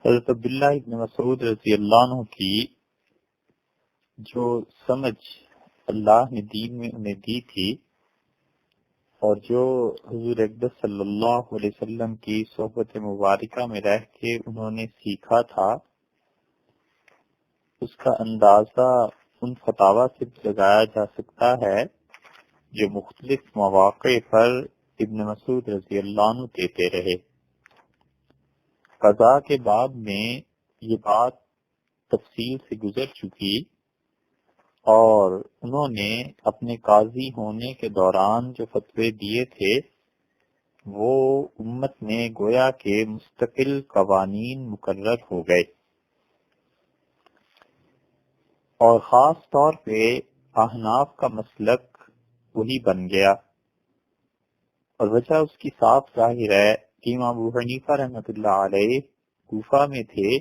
حضرت عبداللہ ابن مسعود رضی اللہ عنہ کی جو سمجھ اللہ نے دین میں انہیں دی تھی اور جو حضور اقدس صلی اللہ علیہ وسلم کی صحبت مبارکہ میں رہ کے انہوں نے سیکھا تھا، اس کا اندازہ ان فتاوی سے لگایا جا سکتا ہے جو مختلف مواقع پر ابن مسعود رضی اللہ عنہ دیتے رہے۔ قضاء کے باب میں یہ بات تفصیل سے گزر چکی اور انہوں نے اپنے قاضی ہونے کے دوران جو فتوے دیے تھے وہ امت میں گویا کہ مستقل قوانین مقرر ہو گئے، اور خاص طور پہ احناف کا مسلک وہی بن گیا، اور وجہ اس کی صاف ظاہر ہے کہ امام ابو حنیفہ رحمۃ اللہ علیہ کوفہ میں تھے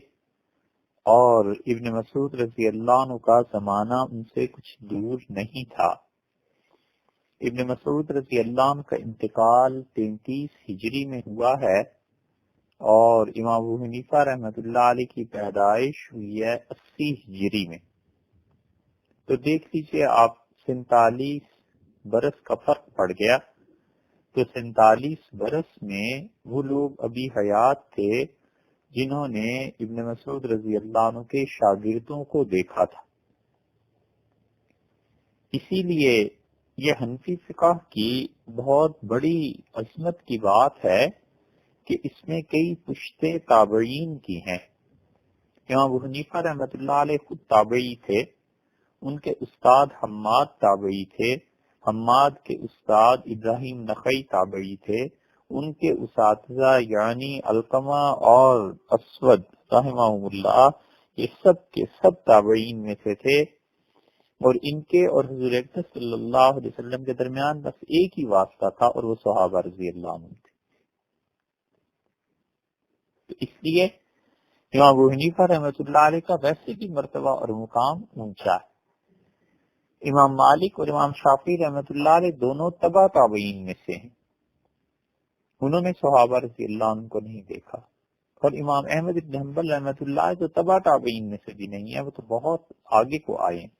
اور ابن مسعود رضی اللہ عنہ کا زمانہ ان سے کچھ دور نہیں تھا۔ ابن مسعود رضی اللہ عنہ کا انتقال 33 ہجری میں ہوا ہے اور امام ابو حنیفہ رحمۃ اللہ علیہ کی پیدائش ہوئی ہے 80 ہجری میں۔ تو دیکھ لیجئے آپ 47 برس کا فرق پڑ گیا، تو 47 برس میں وہ لوگ ابھی حیات تھے جنہوں نے ابن مسعود رضی اللہ عنہ کے شاگردوں کو دیکھا تھا۔ اسی لیے یہ حنفی فقہ کی بہت بڑی عظمت کی بات ہے کہ اس میں کئی پشتے تابعین کی ہیں۔ امام ابو حنیفہ رحمۃ اللہ علیہ خود تابعی تھے، ان کے استاد حماد تابعی تھے، حماد کے استاد ابراہیم نخعی تابعی تھے، ان کے اساتذہ یعنی علقمہ اور اسود رحمہم اللہ یہ سب کے سب تابعین میں سے تھے، اور ان کے اور حضور اکرم صلی اللہ علیہ وسلم کے درمیان بس ایک ہی واسطہ تھا اور وہ صحابہ رضی اللہ عنہ تھے۔ تو اس لیے امام ابو حنیفہ رحمۃ اللہ علیہ کا ویسے بھی مرتبہ اور مقام اونچا ہے۔ امام مالک اور امام شافعی رحمۃ اللہ علیہ دونوں تبع تابعین میں سے ہیں، انہوں نے صحابہ رضی اللہ عنہ کو نہیں دیکھا، اور امام احمد بن حنبل رحمۃ اللہ جو تبع تابعین میں سے بھی نہیں ہے، وہ تو بہت آگے کو آئے ہیں۔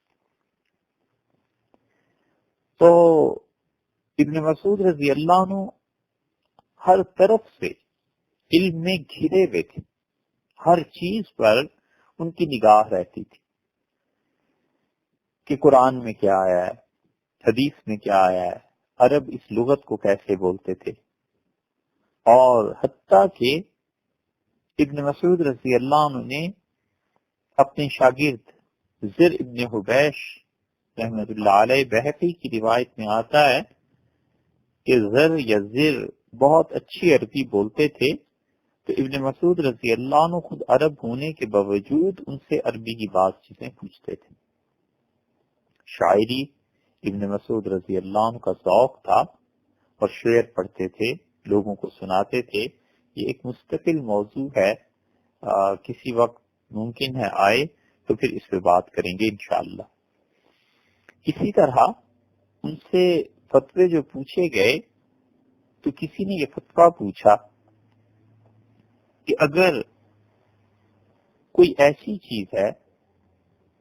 تو ابن مسعود رضی اللہ عنہ ہر طرف سے علم میں گھرے ہوئے تھے، ہر چیز پر ان کی نگاہ رہتی تھی کہ قرآن میں کیا آیا ہے، حدیث میں کیا آیا ہے، عرب اس لغت کو کیسے بولتے تھے، اور حتیٰ کہ ابن مسعود رضی اللہ عنہ نے اپنے شاگرد زر ابن حبیش رحمۃ اللہ علیہ، بہقی کی روایت میں آتا ہے کہ زر یا زر بہت اچھی عربی بولتے تھے، تو ابن مسعود رضی اللہ عنہ خود عرب ہونے کے باوجود ان سے عربی کی بعض چیزیں پوچھتے تھے۔ شاعری ابن مسعود رضی اللہ عنہ کا ذوق تھا اور شعر پڑھتے تھے، لوگوں کو سناتے تھے۔ یہ ایک مستقل موضوع ہے، کسی وقت ممکن ہے آئے تو پھر اس پہ بات کریں گے انشاءاللہ۔ اسی طرح ان سے فتوے جو پوچھے گئے تو کسی نے یہ فتویٰ پوچھا کہ اگر کوئی ایسی چیز ہے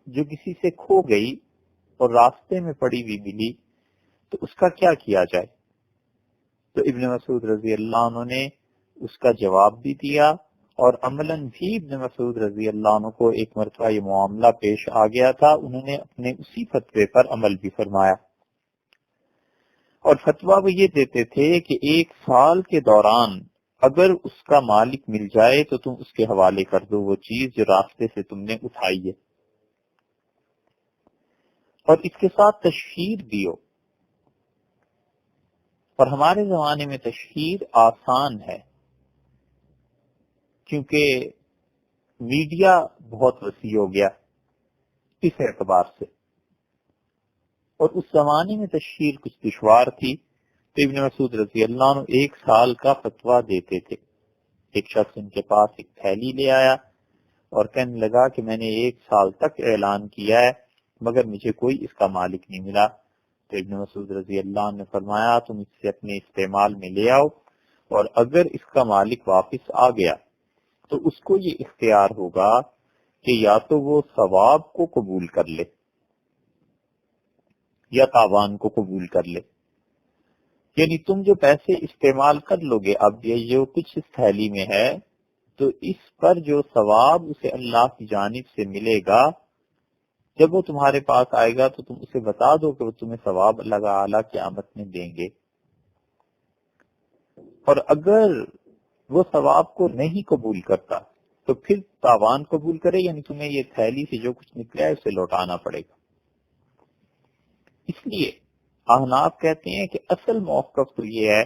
جو کسی سے کھو گئی اور راستے میں پڑی ہوئی ملی تو اس کا کیا کیا جائے؟ تو ابن مسعود رضی اللہ عنہ نے اس کا جواب بھی دیا، اور عملاً بھی ابن مسعود رضی اللہ عنہ کو ایک مرتبہ یہ معاملہ پیش آ گیا تھا، انہوں نے اپنے اسی فتوے پر عمل بھی فرمایا، اور فتویٰ وہ یہ دیتے تھے کہ 1 سال کے دوران اگر اس کا مالک مل جائے تو تم اس کے حوالے کر دو وہ چیز جو راستے سے تم نے اٹھائی ہے، اور اس کے ساتھ تشہیر بھی ہو۔ اور ہمارے زمانے میں تشہیر آسان ہے کیونکہ میڈیا بہت وسیع ہو گیا اس اعتبار سے، اور اس زمانے میں تشہیر کچھ دشوار تھی، تو ابن مسعود رضی اللہ عنہ 1 سال کا فتویٰ دیتے تھے۔ ایک شخص ان کے پاس ایک تھیلی لے آیا اور کہنے لگا کہ میں نے 1 سال تک اعلان کیا ہے مگر مجھے کوئی اس کا مالک نہیں ملا، تو ابن مسعود رضی اللہ عنہ نے فرمایا تم اس سے اپنے استعمال میں لے آؤ، اور اگر اس کا مالک واپس آ گیا تو اس کو یہ اختیار ہوگا کہ یا تو وہ ثواب کو قبول کر لے یا تاوان کو قبول کر لے. یعنی تم جو پیسے استعمال کر لو گے، اب یہ جو کچھ اس تھیلی میں ہے، تو اس پر جو ثواب اسے اللہ کی جانب سے ملے گا، جب وہ تمہارے پاس آئے گا تو تم اسے بتا دو کہ وہ تمہیں ثواب اللہ تعالیٰ قیامت میں دیں گے. اور اگر وہ ثواب کو نہیں قبول کرتا تو پھر تاوان قبول کرے، یعنی تمہیں یہ تھیلی سے جو کچھ نکلا ہے اسے لوٹانا پڑے گا. اس لیے احناف کہتے ہیں کہ اصل موقف تو یہ ہے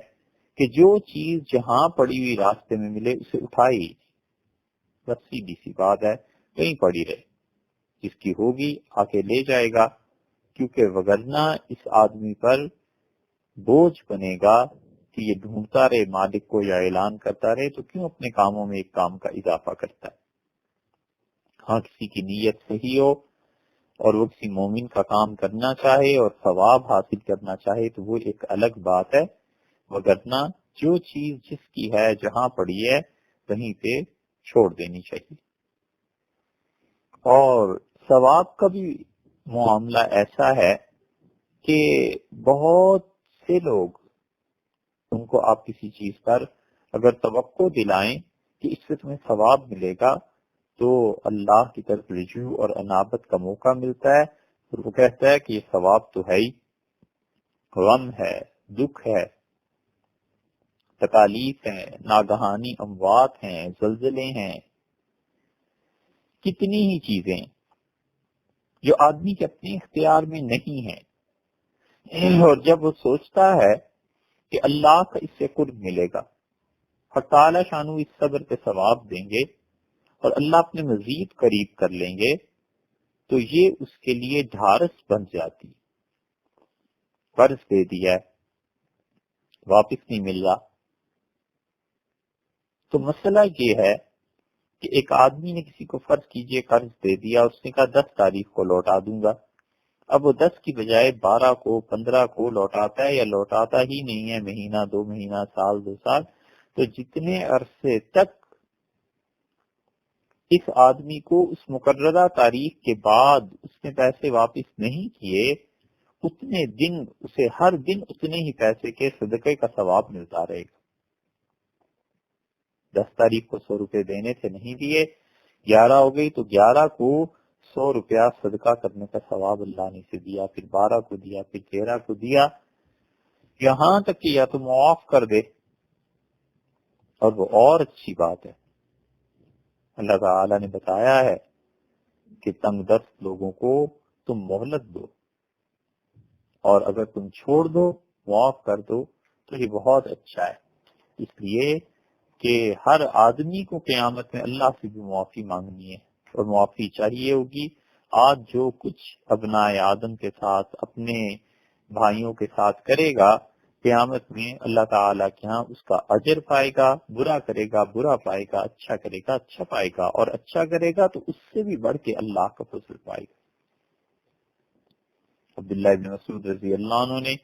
کہ جو چیز جہاں پڑی ہوئی راستے میں ملے اسے اٹھائی، بس سیدھی سی بات ہے، کہیں پڑی رہے، جس کی ہوگی آ کے لے جائے گا، کیونکہ وگرنہ اس آدمی پر بوجھ بنے گا کہ یہ ڈھونڈتا رہے مالک کو یا اعلان کرتا رہے، تو کیوں اپنے کاموں میں ایک کام کا اضافہ کرتا ہے. ہاں کسی کی نیت صحیح ہو اور وہ کسی مومن کا کام کرنا چاہے اور ثواب حاصل کرنا چاہے تو وہ ایک الگ بات ہے، وگرنہ جو چیز جس کی ہے جہاں پڑی ہے وہیں پہ چھوڑ دینی چاہیے. اور ثواب کا بھی معاملہ ایسا ہے کہ بہت سے لوگ، ان کو آپ کسی چیز پر اگر توقع دلائیں کہ اس سے تمہیں ثواب ملے گا تو اللہ کی طرف رجوع اور انابت کا موقع ملتا ہے، اور وہ کہتا ہے کہ یہ ثواب تو ہے ہی، غم ہے، دکھ ہے، تکالیف ہیں، ناگہانی اموات ہیں، زلزلے ہیں، کتنی ہی چیزیں جو آدمی کے اپنے اختیار میں نہیں ہیں. اور جب وہ سوچتا ہے کہ اللہ کا اس سے قرب ملے گا اور تعالی شانو اس صبر پہ ثواب دیں گے اور اللہ اپنے مزید قریب کر لیں گے، تو یہ اس کے لیے ڈھارس بن جاتی. قرض دے دیا ہے، واپس نہیں مل رہا، تو مسئلہ یہ ہے کہ ایک آدمی نے کسی کو فرض کیجئے قرض دے دیا، اس نے کہا 10 تاریخ کو لوٹا دوں گا. اب وہ 10 کی بجائے 12 کو 15 کو لوٹاتا ہے یا لوٹاتا ہی نہیں ہے، مہینہ 2 مہینہ، سال 2 سال، تو جتنے عرصے تک اس آدمی کو اس مقررہ تاریخ کے بعد اس نے پیسے واپس نہیں کیے، اتنے دن اسے ہر دن اتنے ہی پیسے کے صدقے کا ثواب ملتا رہے گا. 10 تاریخ کو 100 روپے دینے تھے، نہیں دیے، 11 ہو گئی تو 11 کو 100 روپیہ صدقہ کرنے کا ثواب اللہ نے سے دیا، پھر 12 کو دیا، پھر 13 کو دیا، یہاں تک کہ یا تو معاف کر دے، اور وہ اور اچھی بات ہے. اللہ تعالی نے بتایا ہے کہ تنگ دست لوگوں کو تم مہلت دو، اور اگر تم چھوڑ دو، معاف کر دو، تو یہ بہت اچھا ہے. اس لیے کہ ہر آدمی کو قیامت میں اللہ سے بھی معافی مانگنی ہے، اور معافی چاہیے ہوگی. آج جو کچھ ابنائے آدم کے ساتھ، اپنے بھائیوں کے ساتھ کرے گا، قیامت میں اللہ تعالیٰ کے ہاں اس کا اجر پائے گا. برا کرے گا برا پائے گا، اچھا کرے گا اچھا پائے گا، اور اچھا کرے گا تو اس سے بھی بڑھ کے اللہ کا فضل پائے گا. عبداللہ ابن مسعود رضی اللہ عنہ نے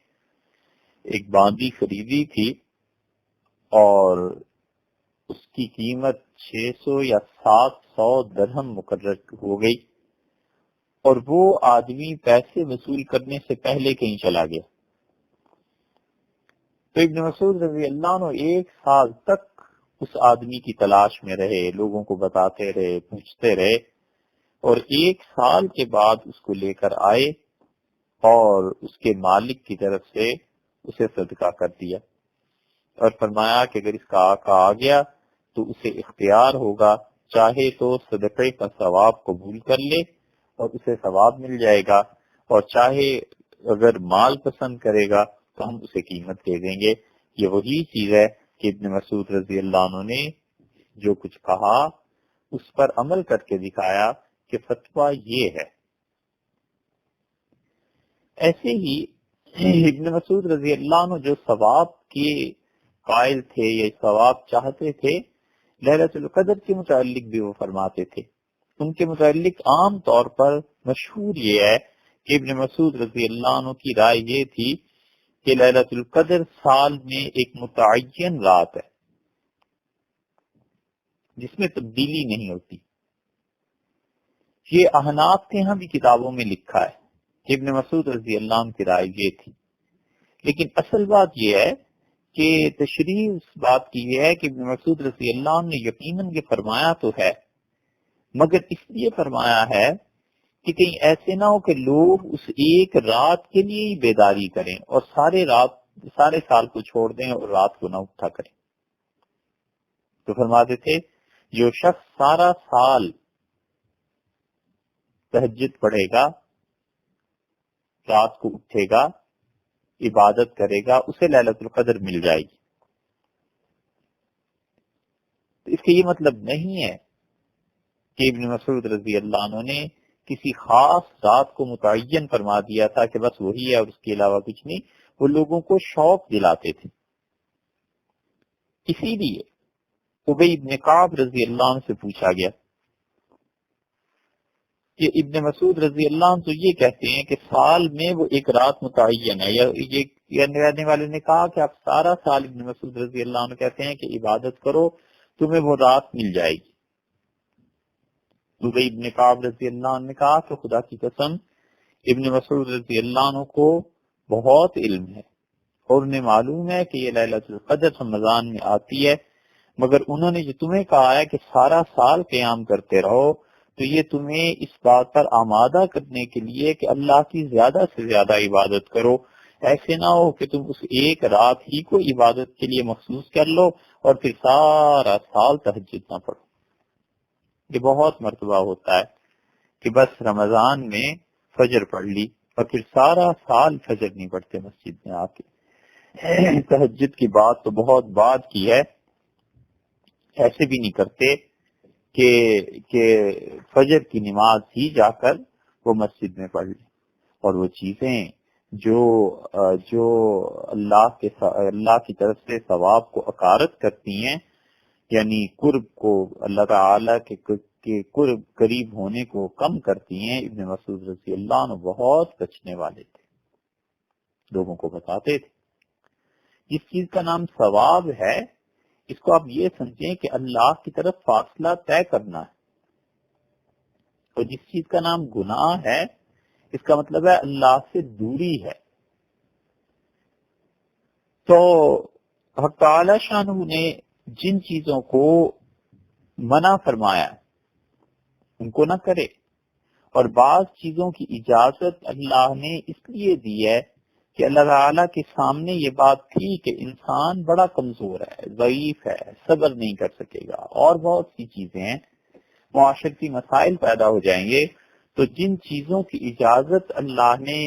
ایک باندی خریدی تھی اور اس کی قیمت 600 یا 700 درہم مقرر ہو گئی، اور وہ آدمی پیسے وصول کرنے سے پہلے کہیں چلا گیا. تو ابن مسعود رضی اللہ عنہ 1 سال تک اس آدمی کی تلاش میں رہے، لوگوں کو بتاتے رہے، پوچھتے رہے، اور 1 سال کے بعد اس کو لے کر آئے اور اس کے مالک کی طرف سے اسے صدقہ کر دیا، اور فرمایا کہ اگر اس کا آقا آ گیا تو اسے اختیار ہوگا، چاہے تو صدقے کا ثواب قبول کر لے اور اسے ثواب مل جائے گا، اور چاہے اگر مال پسند کرے گا تو ہم اسے قیمت دے دیں گے. یہ وہی چیز ہے کہ ابن مسعود رضی اللہ عنہ نے جو کچھ کہا اس پر عمل کر کے دکھایا کہ فتویٰ یہ ہے. ایسے ہی ابن مسعود رضی اللہ عنہ جو ثواب کے قائل تھے یا ثواب چاہتے تھے، لیلۃ القدر کے متعلق بھی وہ فرماتے تھے. ان کے متعلق عام طور پر مشہور یہ ہے کہ ابن مسعود رضی اللہ عنہ کی رائے یہ تھی کہ لیلۃ القدر سال میں ایک متعین رات ہے، جس میں تبدیلی نہیں ہوتی. یہ احناف کے ہاں بھی کتابوں میں لکھا ہے کہ ابن مسعود رضی اللہ عنہ کی رائے یہ تھی، لیکن اصل بات یہ ہے کہ تشریح اس بات کی یہ ہے کہ ابن مسعود رضی اللہ عنہ نے یقیناً یہ فرمایا تو ہے، مگر اس لیے فرمایا ہے کہ کہیں ایسے نہ ہو کہ لوگ اس ایک رات کے لیے ہی بیداری کریں اور سارے سال کو چھوڑ دیں اور رات کو نہ اٹھا کریں. تو فرماتے تھے جو شخص سارا سال تہجد پڑھے گا، رات کو اٹھے گا، عبادت کرے گا، اسے لیلۃ القدر مل جائے گی. تو اس کا یہ مطلب نہیں ہے کہ ابن مسعود رضی اللہ عنہ نے کسی خاص رات کو متعین فرما دیا تھا کہ بس وہی ہے اور اس کے علاوہ کچھ نہیں. وہ لوگوں کو شوق دلاتے تھے. اسی لیے ابی بن کعب رضی اللہ عنہ سے پوچھا گیا کہ ابن مسعود رضی اللہ عنہ تو یہ کہتے ہیں کہ سال میں وہ ایک رات متعین ہے، یا یہ رہنے والے نے کہا کہ آپ سارا سال، ابن مسعود رضی اللہ عنہ کہتے ہیں کہ عبادت کرو تمہیں وہ رات مل جائے گی. ابی بن کعب رضی اللہ عنہ نے کہا کہ خدا کی قسم ابن مسعود رضی اللہ عنہ کو بہت علم ہے اور انہیں معلوم ہے کہ یہ لیلۃ القدر رمضان میں آتی ہے، مگر انہوں نے جو تمہیں کہا ہے کہ سارا سال قیام کرتے رہو تو یہ تمہیں اس بات پر آمادہ کرنے کے لیے کہ اللہ کی زیادہ سے زیادہ عبادت کرو. ایسے نہ ہو کہ تم اس ایک رات ہی کو عبادت کے لیے مخصوص کر لو اور پھر سارا سال تہجد نہ پڑھو. یہ بہت مرتبہ ہوتا ہے کہ بس رمضان میں فجر پڑھ لی اور پھر سارا سال فجر نہیں پڑھتے مسجد میں آ کے. تہجد کی بات تو بہت بعد کی ہے، ایسے بھی نہیں کرتے کہ فجر کی نماز ہی جا کر وہ مسجد میں پڑھ لیں. اور وہ چیزیں جو اللہ کی طرف سے ثواب کو اکارت کرتی ہیں، یعنی قرب کو، اللہ تعالی کے قرب قریب ہونے کو کم کرتی ہیں، ابن مسعود رضی اللہ عنہ بہت بچنے والے تھے، لوگوں کو بتاتے تھے. جس چیز کا نام ثواب ہے اس کو آپ یہ سمجھیں کہ اللہ کی طرف فاصلہ طے کرنا ہے، اور جس چیز کا نام گناہ ہے اس کا مطلب ہے اللہ سے دوری ہے. تو حق تعالی شانہ نے جن چیزوں کو منع فرمایا ان کو نہ کرے، اور بعض چیزوں کی اجازت اللہ نے اس لیے دی ہے کہ اللہ تعالیٰ کے سامنے یہ بات تھی کہ انسان بڑا کمزور ہے، ضعیف ہے، صبر نہیں کر سکے گا، اور بہت سی چیزیں ہیں، معاشرتی مسائل پیدا ہو جائیں گے. تو جن چیزوں کی اجازت اللہ نے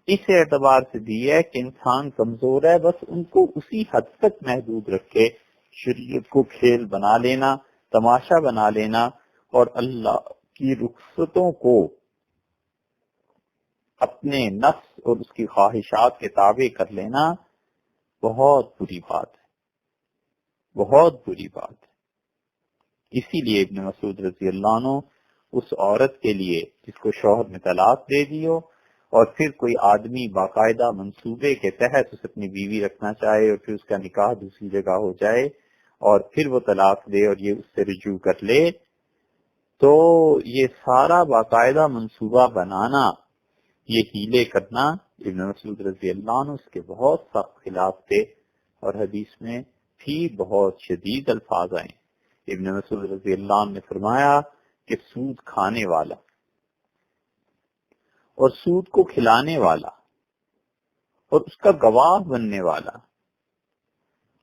اس اعتبار سے دی ہے کہ انسان کمزور ہے، بس ان کو اسی حد تک محدود رکھے. شریعت کو کھیل بنا لینا، تماشا بنا لینا اور اللہ کی رخصتوں کو اپنے نفس اور اس کی خواہشات کے تابع کر لینا بہت بری بات ہے، بہت بری بات ہے. اسی لیے ابن مسعود رضی اللہ عنہ اس عورت کے لیے جس کو شوہر نے طلاق دے دی ہو اور پھر کوئی آدمی باقاعدہ منصوبے کے تحت اس اپنی بیوی رکھنا چاہے اور پھر اس کا نکاح دوسری جگہ ہو جائے اور پھر وہ طلاق دے اور یہ اس سے رجوع کر لے، تو یہ سارا باقاعدہ منصوبہ بنانا، یہ ہیلے کرنا، ابن مسعود رضی اللہ عنہ اس کے بہت سخت خلاف تھے. اور حدیث میں بھی بہت شدید الفاظ آئے. ابن مسعود رضی اللہ عنہ نے فرمایا کہ سود کھانے والا اور سود کو کھلانے والا اور اس کا گواہ بننے والا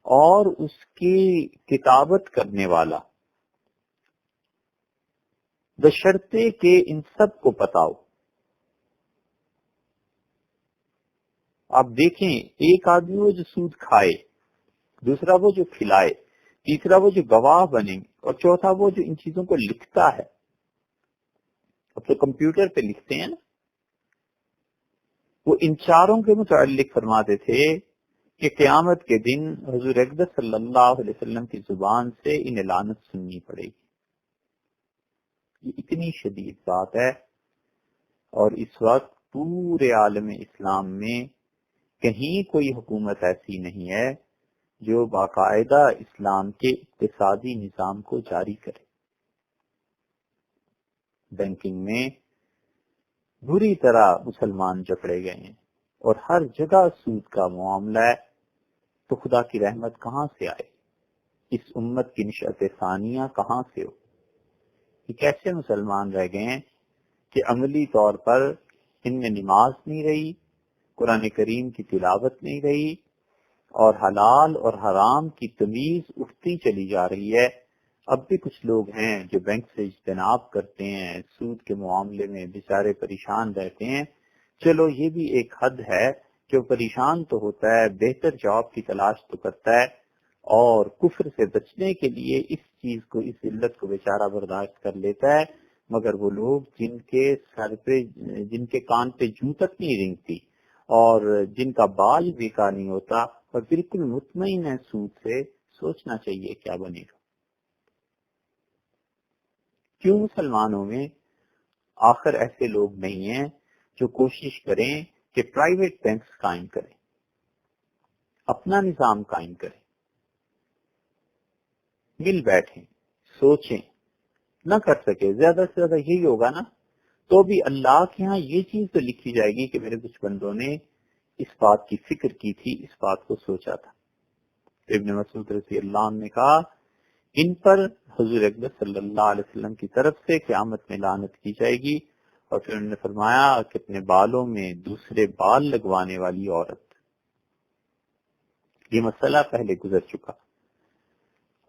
اور اس کی کتابت کرنے والا، بشرطے کہ ان سب کو پتا ہو. آپ دیکھیں ایک آدمی وہ جو سود کھائے، دوسرا وہ جو کھلائے، تیسرا وہ جو گواہ بنے، اور چوتھا وہ جو ان چیزوں کو لکھتا ہے. اب تو کمپیوٹر پہ لکھتے ہیں نا. وہ ان چاروں کے متعلق فرماتے تھے کہ قیامت کے دن حضور اقدس صلی اللہ علیہ وسلم کی زبان سے انہیں لعنت سننی پڑے گی. یہ اتنی شدید بات ہے، اور اس وقت پورے عالم اسلام میں کہیں کوئی حکومت ایسی نہیں ہے جو باقاعدہ اسلام کے اقتصادی نظام کو جاری کرے۔ بینکنگ میں بری طرح مسلمان جکڑے گئے ہیں اور ہر جگہ سود کا معاملہ ہے، تو خدا کی رحمت کہاں سے آئے؟ اس امت کی نشأت ثانیہ کہاں سے ہو؟ یہ کیسے مسلمان رہ گئے ہیں کہ عملی طور پر ان میں نماز نہیں رہی، قرآن کریم کی تلاوت نہیں رہی، اور حلال اور حرام کی تمیز اٹھتی چلی جا رہی ہے۔ اب بھی کچھ لوگ ہیں جو بینک سے اجتناب کرتے ہیں، سود کے معاملے میں بیچارے پریشان رہتے ہیں۔ چلو یہ بھی ایک حد ہے کہ وہ پریشان تو ہوتا ہے، بہتر جاب کی تلاش تو کرتا ہے، اور کفر سے بچنے کے لیے اس چیز کو، اس علت کو بیچارہ برداشت کر لیتا ہے، مگر وہ لوگ جن کے کان پہ جوں تک نہیں رینگتی اور جن کا بال بھی کا نہیں ہوتا اور بالکل مطمئن ہے سود سے، سوچنا چاہیے کیا بنے گا۔ کیوں مسلمانوں میں آخر ایسے لوگ نہیں ہیں جو کوشش کریں کہ پرائیویٹ بینکس قائم کریں، اپنا نظام قائم کریں، مل بیٹھیں، سوچیں؟ نہ کر سکے، زیادہ سے زیادہ یہی ہوگا نا، تو بھی اللہ کے ہاں یہ چیز تو لکھی جائے گی کہ میرے کچھ بندوں نے اس بات کی فکر کی تھی، اس بات کو سوچا تھا۔ ابن مسعود رضی اللہ عنہ نے کہا ان پر حضور اکبر صلی اللہ علیہ وسلم کی طرف سے قیامت میں لعنت کی جائے گی، اور پھر انہوں نے فرمایا کہ اپنے بالوں میں دوسرے بال لگوانے والی عورت۔ یہ مسئلہ پہلے گزر چکا۔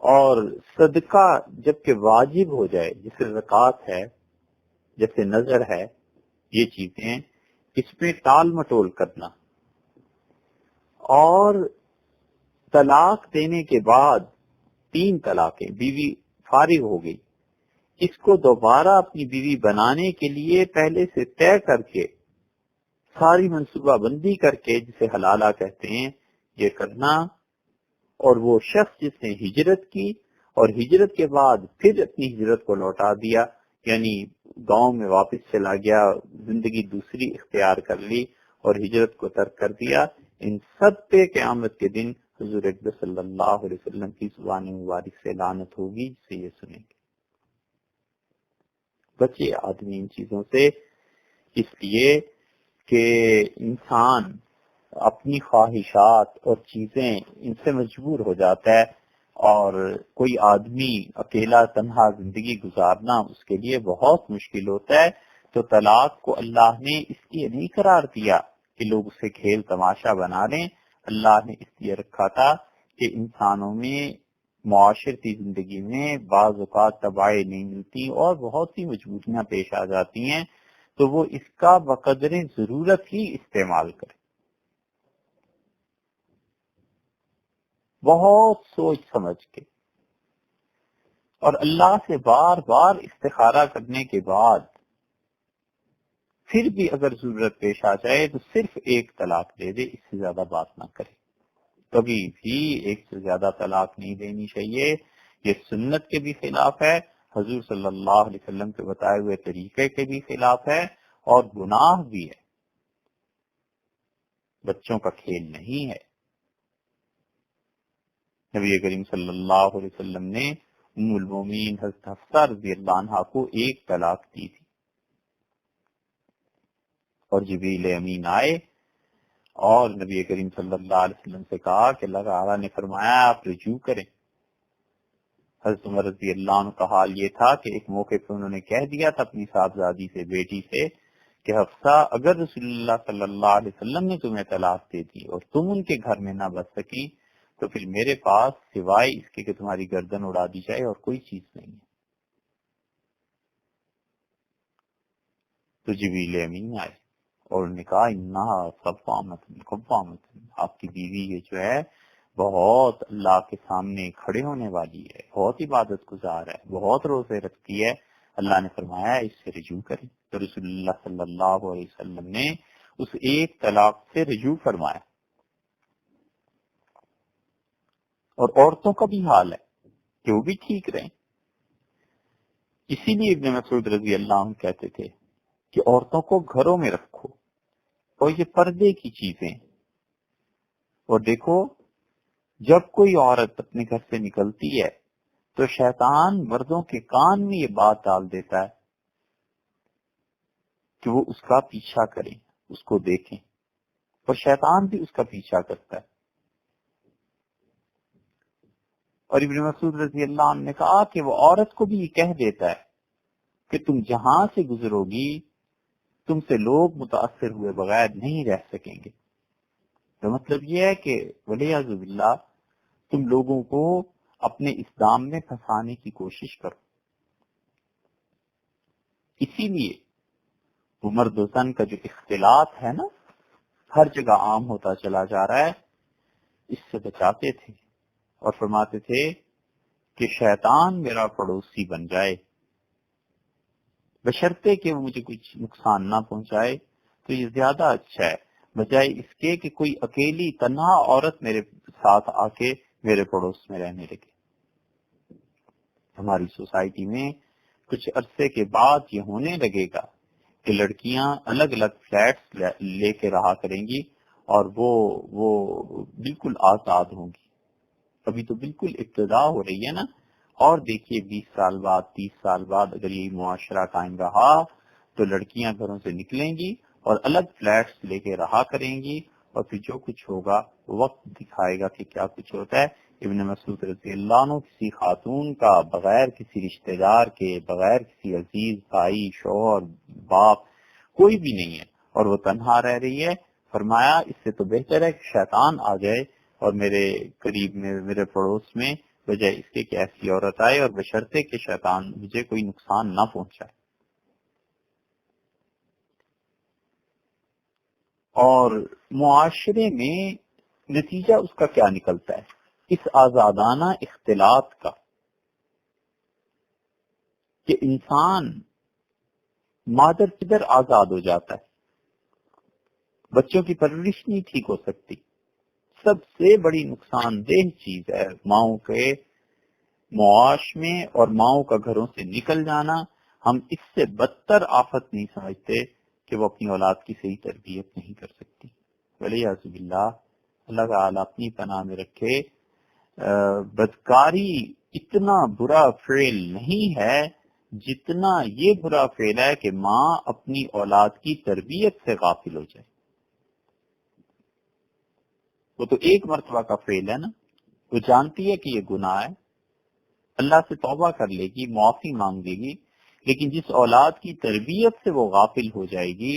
اور صدقہ جب کہ واجب ہو جائے، جیسے زکوٰۃ ہے، جیسے نظر ہے، یہ چیزیں اس میں ٹال مٹول کرنا، اور طلاق دینے کے بعد 3 طلاقیں، بیوی فارغ ہو گئی، اس کو دوبارہ اپنی بیوی بنانے کے لیے پہلے سے طے کر کے، ساری منصوبہ بندی کر کے، جسے حلالہ کہتے ہیں، یہ کرنا۔ اور وہ شخص جس نے ہجرت کی اور ہجرت کے بعد پھر اپنی ہجرت کو لوٹا دیا، یعنی گاؤں میں واپس چلا گیا، زندگی دوسری اختیار کر لی اور ہجرت کو ترک کر دیا، ان سب پہ قیامت کے دن حضور اکبر صلی اللہ علیہ وسلم کی زبان مبارک سے لعنت ہوگی، جسے یہ سنیں گے۔ بچے آدمی ان چیزوں سے، اس لیے کہ انسان اپنی خواہشات اور چیزیں ان سے مجبور ہو جاتا ہے، اور کوئی آدمی اکیلا تنہا زندگی گزارنا اس کے لیے بہت مشکل ہوتا ہے۔ تو طلاق کو اللہ نے اس لیے نہیں قرار دیا کہ لوگ اسے کھیل تماشا بنا لیں، اللہ نے اس لیے رکھا تھا کہ انسانوں میں معاشرتی زندگی میں بعض اوقات تباہی نہیں ملتی اور بہت سی مجبوریاں پیش آ جاتی ہیں، تو وہ اس کا بقدر ضرورت ہی استعمال کرے، بہت سوچ سمجھ کے، اور اللہ سے بار بار استخارہ کرنے کے بعد پھر بھی اگر ضرورت پیش آ جائے تو صرف 1 طلاق دے دے، اس سے زیادہ بات نہ کرے۔ کبھی بھی 1 سے زیادہ طلاق نہیں دینی چاہیے، یہ سنت کے بھی خلاف ہے، حضور صلی اللہ علیہ وسلم کے بتائے ہوئے طریقے کے بھی خلاف ہے، اور گناہ بھی ہے، بچوں کا کھیل نہیں ہے۔ نبی کریم صلی اللہ علیہ وسلم نے ام المومنین حضرت حفصہ رضی اللہ عنہا کو 1 طلاق دی تھی، اور جبریل امین آئے اور نبی کریم صلی اللہ علیہ وسلم سے کہا کہ اللہ تعالیٰ نے فرمایا آپ رجوع کریں۔ حضرت عمر رضی اللہ عنہ کا حال یہ تھا کہ ایک موقع پہ انہوں نے کہہ دیا تھا اپنی صاحبزادی سے، بیٹی سے، کہ حفصہ اگر رسول اللہ صلی اللہ علیہ وسلم نے تمہیں طلاق دے دی اور تم ان کے گھر میں نہ بچ سکی، تو پھر میرے پاس سوائے اس کے کہ تمہاری گردن اڑا دی جائے اور کوئی چیز نہیں ہے۔ تو جبریل امین آئے اور انہوں نے کہا انہا قوامت، آپ کی بیوی یہ جو ہے بہت اللہ کے سامنے کھڑے ہونے والی ہے، بہت عبادت گزار ہے، بہت روزے رکھتی ہے، اللہ نے فرمایا اس سے رجوع کریں۔ تو رسول اللہ صلی اللہ علیہ وسلم نے اس 1 طلاق سے رجوع فرمایا۔ اور عورتوں کا بھی حال ہے کہ وہ بھی ٹھیک رہیں، اسی لیے ابن مسعود رضی اللہ عنہ کہتے تھے کہ عورتوں کو گھروں میں رکھو، اور یہ پردے کی چیزیں، اور دیکھو جب کوئی عورت اپنے گھر سے نکلتی ہے تو شیطان مردوں کے کان میں یہ بات ڈال دیتا ہے کہ وہ اس کا پیچھا کریں، اس کو دیکھیں، اور شیطان بھی اس کا پیچھا کرتا ہے۔ اور ابن مسعود رضی اللہ عنہ نے کہا کہ وہ عورت کو بھی یہ کہہ دیتا ہے کہ تم جہاں سے گزرو گی تم سے لوگ متاثر ہوئے بغیر نہیں رہ سکیں گے۔ تو مطلب یہ ہے کہ ولیعذ باللہ تم لوگوں کو اپنے اسلام میں پھنسانے کی کوشش کرو۔ اسی لیے وہ مرد و زن کا جو اختلاط ہے نا ہر جگہ عام ہوتا چلا جا رہا ہے، اس سے بچاتے تھے اور فرماتے تھے کہ شیطان میرا پڑوسی بن جائے، بشرطے کہ وہ مجھے کچھ نقصان نہ پہنچائے تو یہ زیادہ اچھا ہے بجائے اس کے کہ کوئی اکیلی تنہا عورت میرے ساتھ آ کے میرے پڑوس میں رہنے لگے۔ ہماری سوسائٹی میں کچھ عرصے کے بعد یہ ہونے لگے گا کہ لڑکیاں الگ الگ فلیٹس لے کے رہا کریں گی اور وہ بالکل آزاد ہوں گی۔ ابھی تو بالکل ابتدا ہو رہی ہے نا، اور دیکھیے 20 سال بعد 30 سال بعد اگر یہ معاشرہ قائم رہا تو لڑکیاں گھروں سے نکلیں گی اور الگ فلیٹس لے کے رہا کریں گی، اور پھر جو کچھ ہوگا وقت دکھائے گا کہ کیا کچھ ہوتا ہے۔ ابن مسعود رضی اللہ عنہ کسی خاتون کا بغیر کسی رشتہ دار کے، بغیر کسی عزیز بھائی شوہر باپ کوئی بھی نہیں ہے اور وہ تنہا رہ رہی ہے، فرمایا اس سے تو بہتر ہے کہ شیطان آ جائے اور میرے قریب میں میرے پڑوس میں بجائے اس کے کہ ایسی عورت آئے، اور بشرطے کہ شیطان مجھے کوئی نقصان نہ پہنچائے۔ اور معاشرے میں نتیجہ اس کا کیا نکلتا ہے اس آزادانہ اختلاط کا، کہ انسان مادر پدر آزاد ہو جاتا ہے، بچوں کی پرورش نہیں ٹھیک ہو سکتی۔ سب سے بڑی نقصان دہ چیز ہے ماؤں کے معاش میں اور ماؤں کا گھروں سے نکل جانا۔ ہم اس سے بدتر آفت نہیں سمجھتے کہ وہ اپنی اولاد کی صحیح تربیت نہیں کر سکتی۔ ولیعذ باللہ اللہ تعالیٰ اپنی پناہ میں رکھے، بدکاری اتنا برا فعل نہیں ہے جتنا یہ برا فعل ہے کہ ماں اپنی اولاد کی تربیت سے غافل ہو جائے۔ وہ تو ایک مرتبہ کا فعل ہے نا، وہ جانتی ہے کہ یہ گناہ ہے، اللہ سے توبہ کر لے گی، معافی مانگ لے گی، لیکن جس اولاد کی تربیت سے وہ غافل ہو جائے گی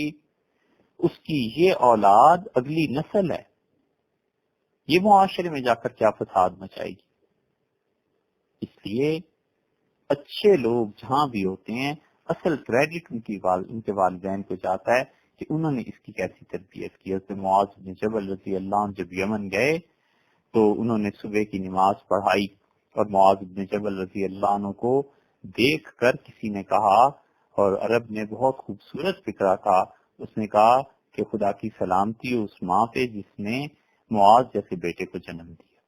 اس کی یہ اولاد اگلی نسل ہے، یہ معاشرے میں جا کر کیا فساد مچائے گی۔ اس لیے اچھے لوگ جہاں بھی ہوتے ہیں اصل کریڈٹ ان کے والدین کو جاتا ہے کہ انہوں نے اس کی کیسی تربیت کی۔ حضرت معاذ بن جبل رضی اللہ عنہ جب یمن گئے تو انہوں نے صبح کی نماز پڑھائی، اور معاذ بن جبل رضی اللہ عنہ کو دیکھ کر کسی نے کہا، اور عرب نے بہت خوبصورت فکرہ کہا، اس نے کہا کہ خدا کی سلامتی اس ماں پہ جس نے معاذ جیسے بیٹے کو جنم دیا۔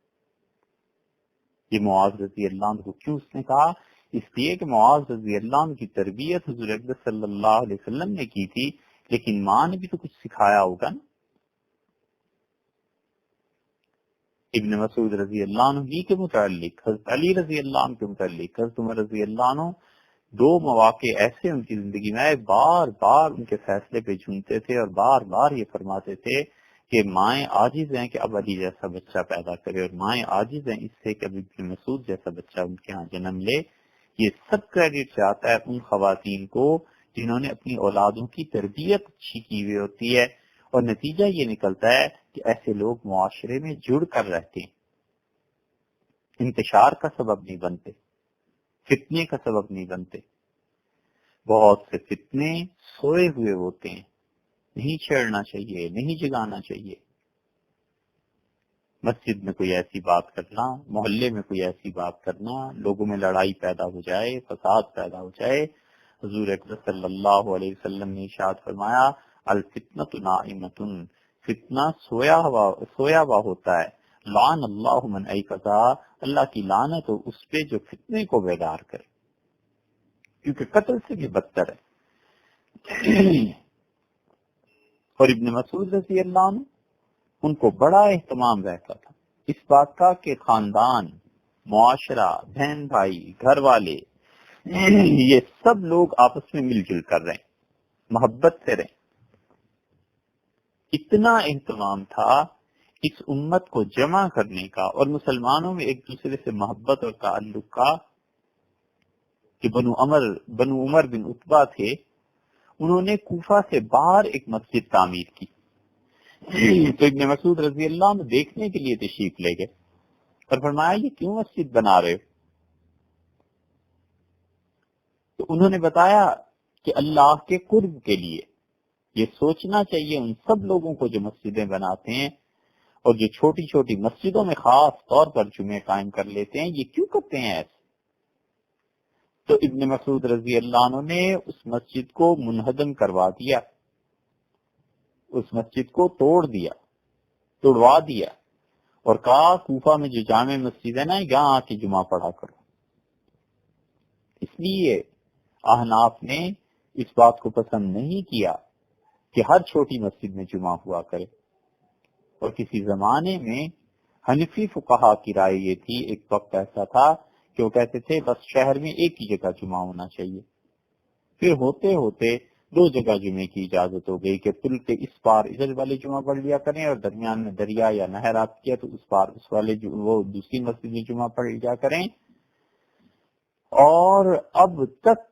یہ معاذ رضی اللہ عنہ کو کیوں اس نے کہا؟ اس لیے کہ معاذ رضی اللہ عنہ کی تربیت حضور اکرم صلی اللہ علیہ وسلم نے کی تھی، لیکن ماں نے بھی تو کچھ سکھایا ہوگا نا۔ ابن مسعود رضی اللہ عنہ ہی کے متعلق، حضرت علی رضی اللہ عنہ کے متعلق، حضرت عمر رضی اللہ عنہ، دو مواقع ایسے ان کی زندگی میں آئے، بار بار ان کے فیصلے پہ جھومتے تھے اور بار بار یہ فرماتے تھے کہ مائیں عاجز ہیں کہ اب علی جیسا بچہ پیدا کرے، اور مائیں عاجز ہیں اس سے کہ اب ابن مسعود جیسا بچہ ان کے ہاں جنم لے۔ یہ سب کریڈٹ سے آتا ہے ان خواتین کو جنہوں نے اپنی اولادوں کی تربیت اچھی کی ہوئی ہوتی ہے، اور نتیجہ یہ نکلتا ہے کہ ایسے لوگ معاشرے میں جڑ کر رہتے ہیں، انتشار کا سبب نہیں بنتے، فتنے کا سبب نہیں بنتے۔ بہت سے فتنے سوئے ہوئے ہوتے ہیں، نہیں چھیڑنا چاہیے، نہیں جگانا چاہیے۔ مسجد میں کوئی ایسی بات کرنا، محلے میں کوئی ایسی بات کرنا، لوگوں میں لڑائی پیدا ہو جائے، فساد پیدا ہو جائے۔ حضور اکرم صلی اللہ علیہ وسلم نے ارشاد فرمایا الفتنۃ نائمۃ، فتنہ سویا ہوا ہوتا ہے، لعن اللہ من ایقظا، اللہ کی لعنت ہو اس پہ جو فتنے کو بیدار کرے، کیونکہ قتل سے بھی بدتر ہے۔ اور ابن مسعود رضی اللہ عنہ ان کو بڑا اہتمام رہتا تھا اس بات کا کہ خاندان، معاشرہ، بہن بھائی، گھر والے، یہ سب لوگ آپس میں مل جل کر رہیں، محبت سے رہیں۔ اتنا اہتمام تھا اس امت کو جمع کرنے کا اور مسلمانوں میں ایک دوسرے سے محبت اور تعلق کا کہ بنو عمر بن عتبہ تھے، انہوں نے کوفہ سے باہر ایک مسجد تعمیر کی۔ تو ابن مسعود رضی اللہ عنہ دیکھنے کے لیے تشریف لے گئے اور فرمایا یہ کیوں مسجد بنا رہے ہو؟ تو انہوں نے بتایا کہ اللہ کے قرب کے لیے۔ یہ سوچنا چاہیے ان سب لوگوں کو جو مسجدیں بناتے ہیں اور جو چھوٹی چھوٹی مسجدوں میں خاص طور پر جمعے قائم کر لیتے ہیں، یہ کیوں کرتے ہیں ایسے؟ تو ابن مسعود رضی اللہ عنہ نے اس مسجد کو منہدم کروا دیا، اس مسجد کو توڑوا دیا اور کہا کوفہ میں جو جامع مسجد ہے نا، یہاں آ کے جمعہ پڑھا کرو۔ اس لیے احناف نے اس بات کو پسند نہیں کیا کہ ہر چھوٹی مسجد میں جمعہ ہوا کرے، اور کسی زمانے میں حنفی فقہا کی رائے یہ تھی، ایک وقت ایسا تھا کہ وہ کہتے تھے بس شہر میں ایک ہی جگہ جمعہ ہونا چاہیے۔ پھر ہوتے ہوتے 2 جگہ جمعے کی اجازت ہو گئی کہ پل کے اس پار ادھر والے جمعہ پڑھ لیا کریں اور درمیان میں دریا یا نہر آتی ہے تو اس پار اس والے وہ دوسری مسجد میں جمعہ پڑھ لیا کریں۔ اور اب تک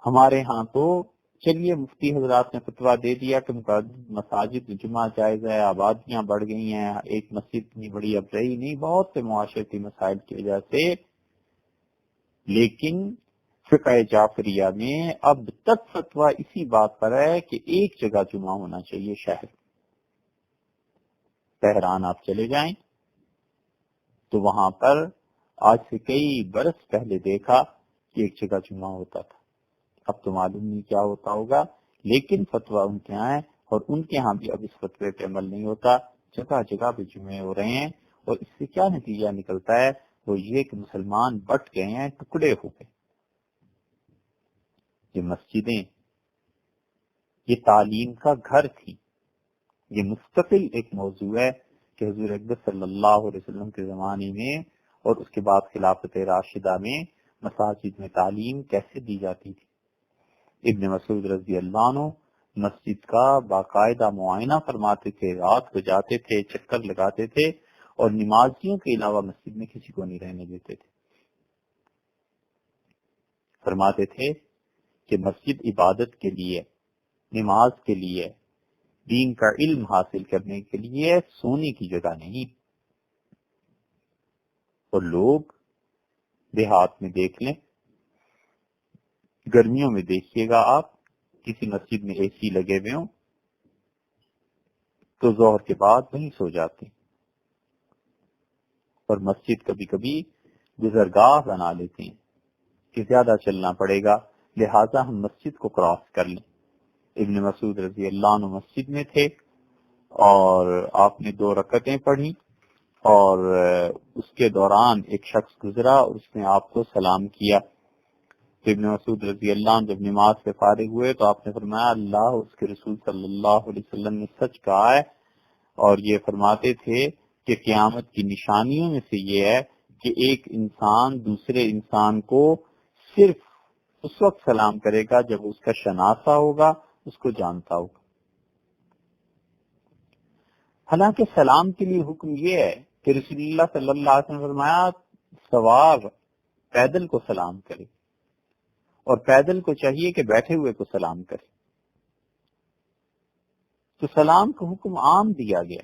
ہمارے ہاں تو چلیے مفتی حضرات نے فتویٰ دے دیا کہ مساجد جمعہ جائز ہے، آبادیاں بڑھ گئی ہیں، ایک مسجد اتنی بڑی اب رہی نہیں، بہت سے معاشرتی مسائل کی وجہ سے، لیکن فقہ جعفریہ میں اب تک فتویٰ اسی بات پر ہے کہ ایک جگہ جمعہ ہونا چاہیے شہر۔ تہران آپ چلے جائیں تو وہاں پر آج سے کئی برس پہلے دیکھا کہ ایک جگہ جمعہ ہوتا تھا، اب تو معلوم نہیں کیا ہوتا ہوگا، لیکن فتویٰ ان کے یہاں ہے، اور ان کے ہاں بھی اب اس فتوے پہ عمل نہیں ہوتا، جگہ جگہ پہ جمعے ہو رہے ہیں۔ اور اس سے کیا نتیجہ نکلتا ہے؟ وہ یہ کہ مسلمان بٹ گئے ہیں، ٹکڑے ہو گئے۔ یہ مسجدیں یہ تعلیم کا گھر تھی، یہ مستقل ایک موضوع ہے کہ حضور اکبر صلی اللہ علیہ وسلم کے زمانے میں اور اس کے بعد خلافت راشدہ میں مساجد میں تعلیم کیسے دی جاتی تھی۔ ابن مسعود رضی اللہ عنہ مسجد کا باقاعدہ معائنہ فرماتے تھے، رات کو جاتے تھے، چکر لگاتے تھے، اور نمازیوں کے علاوہ مسجد میں کسی کو نہیں رہنے دیتے تھے۔ فرماتے تھے کہ مسجد عبادت کے لیے، نماز کے لیے، دین کا علم حاصل کرنے کے لیے سونے کی جگہ نہیں۔ اور لوگ دیہات میں دیکھ لیں، گرمیوں میں دیکھیے گا آپ، کسی مسجد میں اے سی لگے ہوئے ہوں تو ظہر کے بعد وہیں سو جاتے ہیں، اور مسجد کبھی کبھی گزرگاہ بنا لیتے ہیں کہ زیادہ چلنا پڑے گا، لہٰذا ہم مسجد کو کراس کر لیں۔ ابن مسعود رضی اللہ عنہ مسجد میں تھے اور آپ نے 2 رکعتیں پڑھی، اور اس کے دوران ایک شخص گزرا اور اس نے آپ کو سلام کیا۔ تو ابن مسعود رضی اللہ عنہ جب نماز سے فارغ ہوئے تو آپ نے فرمایا اللہ اس کے رسول صلی اللہ علیہ وسلم نے سچ کہا ہے، اور یہ فرماتے تھے کہ قیامت کی نشانیوں میں سے یہ ہے کہ ایک انسان دوسرے انسان کو صرف اس وقت سلام کرے گا جب اس کا شناسہ ہوگا، اس کو جانتا ہوگا۔ حالانکہ سلام کے لیے حکم یہ ہے کہ رسول اللہ صلی اللہ علیہ وسلم نے فرمایا سوار پیدل کو سلام کرے، اور پیدل کو چاہیے کہ بیٹھے ہوئے کو سلام کرے۔ تو سلام کا حکم عام دیا گیا،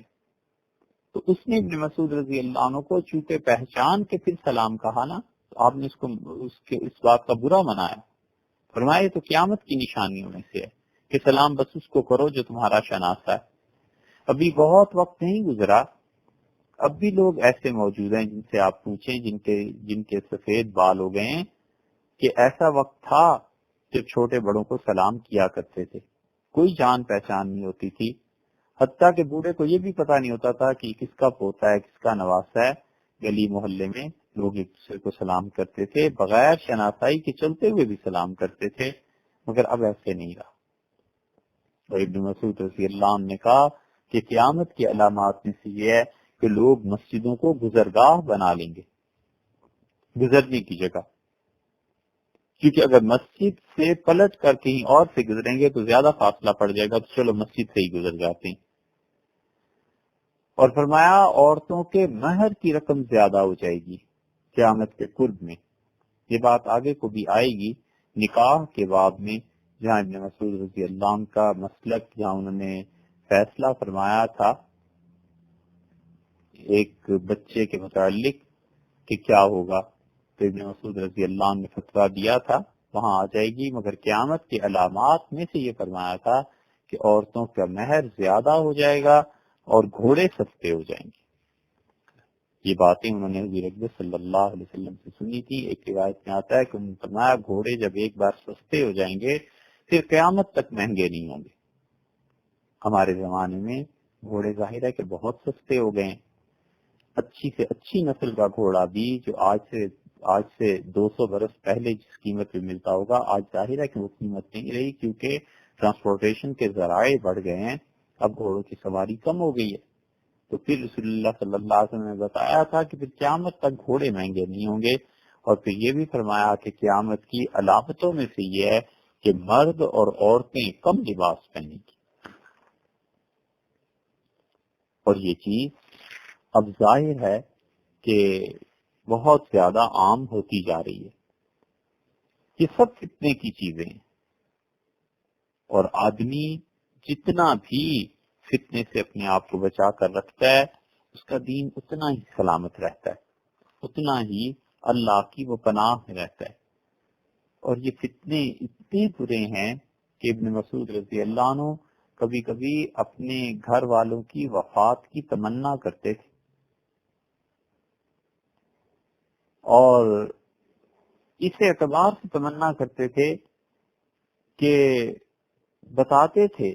تو اس نے ابن مسعود رضی اللہ عنہ کو چونکہ پہچان کے پھر سلام کہا نا، تو آپ نے اس بات کا برا منایا، فرمایا تو قیامت کی نشانیوں میں سے ہے کہ سلام بس اس کو کرو جو تمہارا شناسہ ہے۔ ابھی بہت وقت نہیں گزرا، اب بھی لوگ ایسے موجود ہیں جن سے آپ پوچھیں جن کے سفید بال ہو گئے ہیں کہ ایسا وقت تھا جب چھوٹے بڑوں کو سلام کیا کرتے تھے، کوئی جان پہچان نہیں ہوتی تھی، حتیٰ کہ بوڑھے کو یہ بھی پتا نہیں ہوتا تھا کہ کس کا پوتا ہے کس کا نواسا ہے۔ گلی محلے میں لوگ ایک دوسرے کو سلام کرتے تھے، بغیر شناسائی کے چلتے ہوئے بھی سلام کرتے تھے، مگر اب ایسے نہیں رہا۔ اور ابن مسعود رضی اللہ عنہ نے کہا کہ قیامت کی علامات میں سے یہ ہے کہ لوگ مسجدوں کو گزرگاہ بنا لیں گے، گزرنے کی جگہ، کیونکہ اگر مسجد سے پلٹ کر کہیں اور سے گزریں گے تو زیادہ فاصلہ پڑ جائے گا، تو چلو مسجد سے ہی گزر جاتے ہیں۔ اور فرمایا عورتوں کے مہر کی رقم زیادہ ہو جائے گی قیامت کے قرب میں۔ یہ بات آگے کو بھی آئے گی نکاح کے باب میں، جہاں ابن مسعود رضی اللہ عنہ کا مسلک، جہاں انہوں نے فیصلہ فرمایا تھا ایک بچے کے متعلق کہ کیا ہوگا، تو ابن مسعود رضی اللہ عنہ نے فتویٰ دیا تھا، وہاں آ جائے گی۔ مگر قیامت کی علامات میں سے یہ فرمایا تھا کہ عورتوں کا مہر زیادہ ہو جائے گا اور گھوڑے سستے ہو جائیں گے۔ یہ باتیں انہوں نے حضور اکبر صلی اللہ علیہ وسلم سے سنی تھی۔ ایک روایت میں آتا ہے کہ انہوں نے فرمایا گھوڑے جب ایک بار سستے ہو جائیں گے پھر قیامت تک مہنگے نہیں ہوں گے۔ ہمارے زمانے میں گھوڑے ظاہر ہے کہ بہت سستے ہو گئے ہیں، اچھی سے اچھی نسل کا گھوڑا بھی جو آج سے 200 برس پہلے جس قیمت پہ ملتا ہوگا، آج ظاہر ہے کہ وہ قیمت نہیں رہی، کیونکہ ٹرانسپورٹیشن کے ذرائع بڑھ گئے ہیں، اب گھوڑوں کی سواری کم ہو گئی ہے۔ تو پھر رسول اللہ صلی اللہ علیہ وسلم نے بتایا تھا کہ پھر قیامت تک گھوڑے مہنگے نہیں ہوں گے، اور پھر یہ بھی فرمایا کہ قیامت کی علامتوں میں سے یہ ہے کہ مرد اور عورتیں کم لباس پہنیں گی، اور یہ چیز اب ظاہر ہے کہ بہت زیادہ عام ہوتی جا رہی ہے۔ یہ سب فتنے کی چیزیں ہیں، اور آدمی جتنا بھی فتنے سے اپنے آپ کو بچا کر رکھتا ہے اس کا دین اتنا ہی سلامت رہتا ہے، اتنا ہی اللہ کی وہ پناہ میں رہتا ہے۔ اور یہ فتنے اتنے برے ہیں کہ ابن مسعود رضی اللہ عنہ کبھی کبھی اپنے گھر والوں کی وفات کی تمنا کرتے تھے، اور اس اعتبار سے تمنا کرتے تھے کہ بتاتے تھے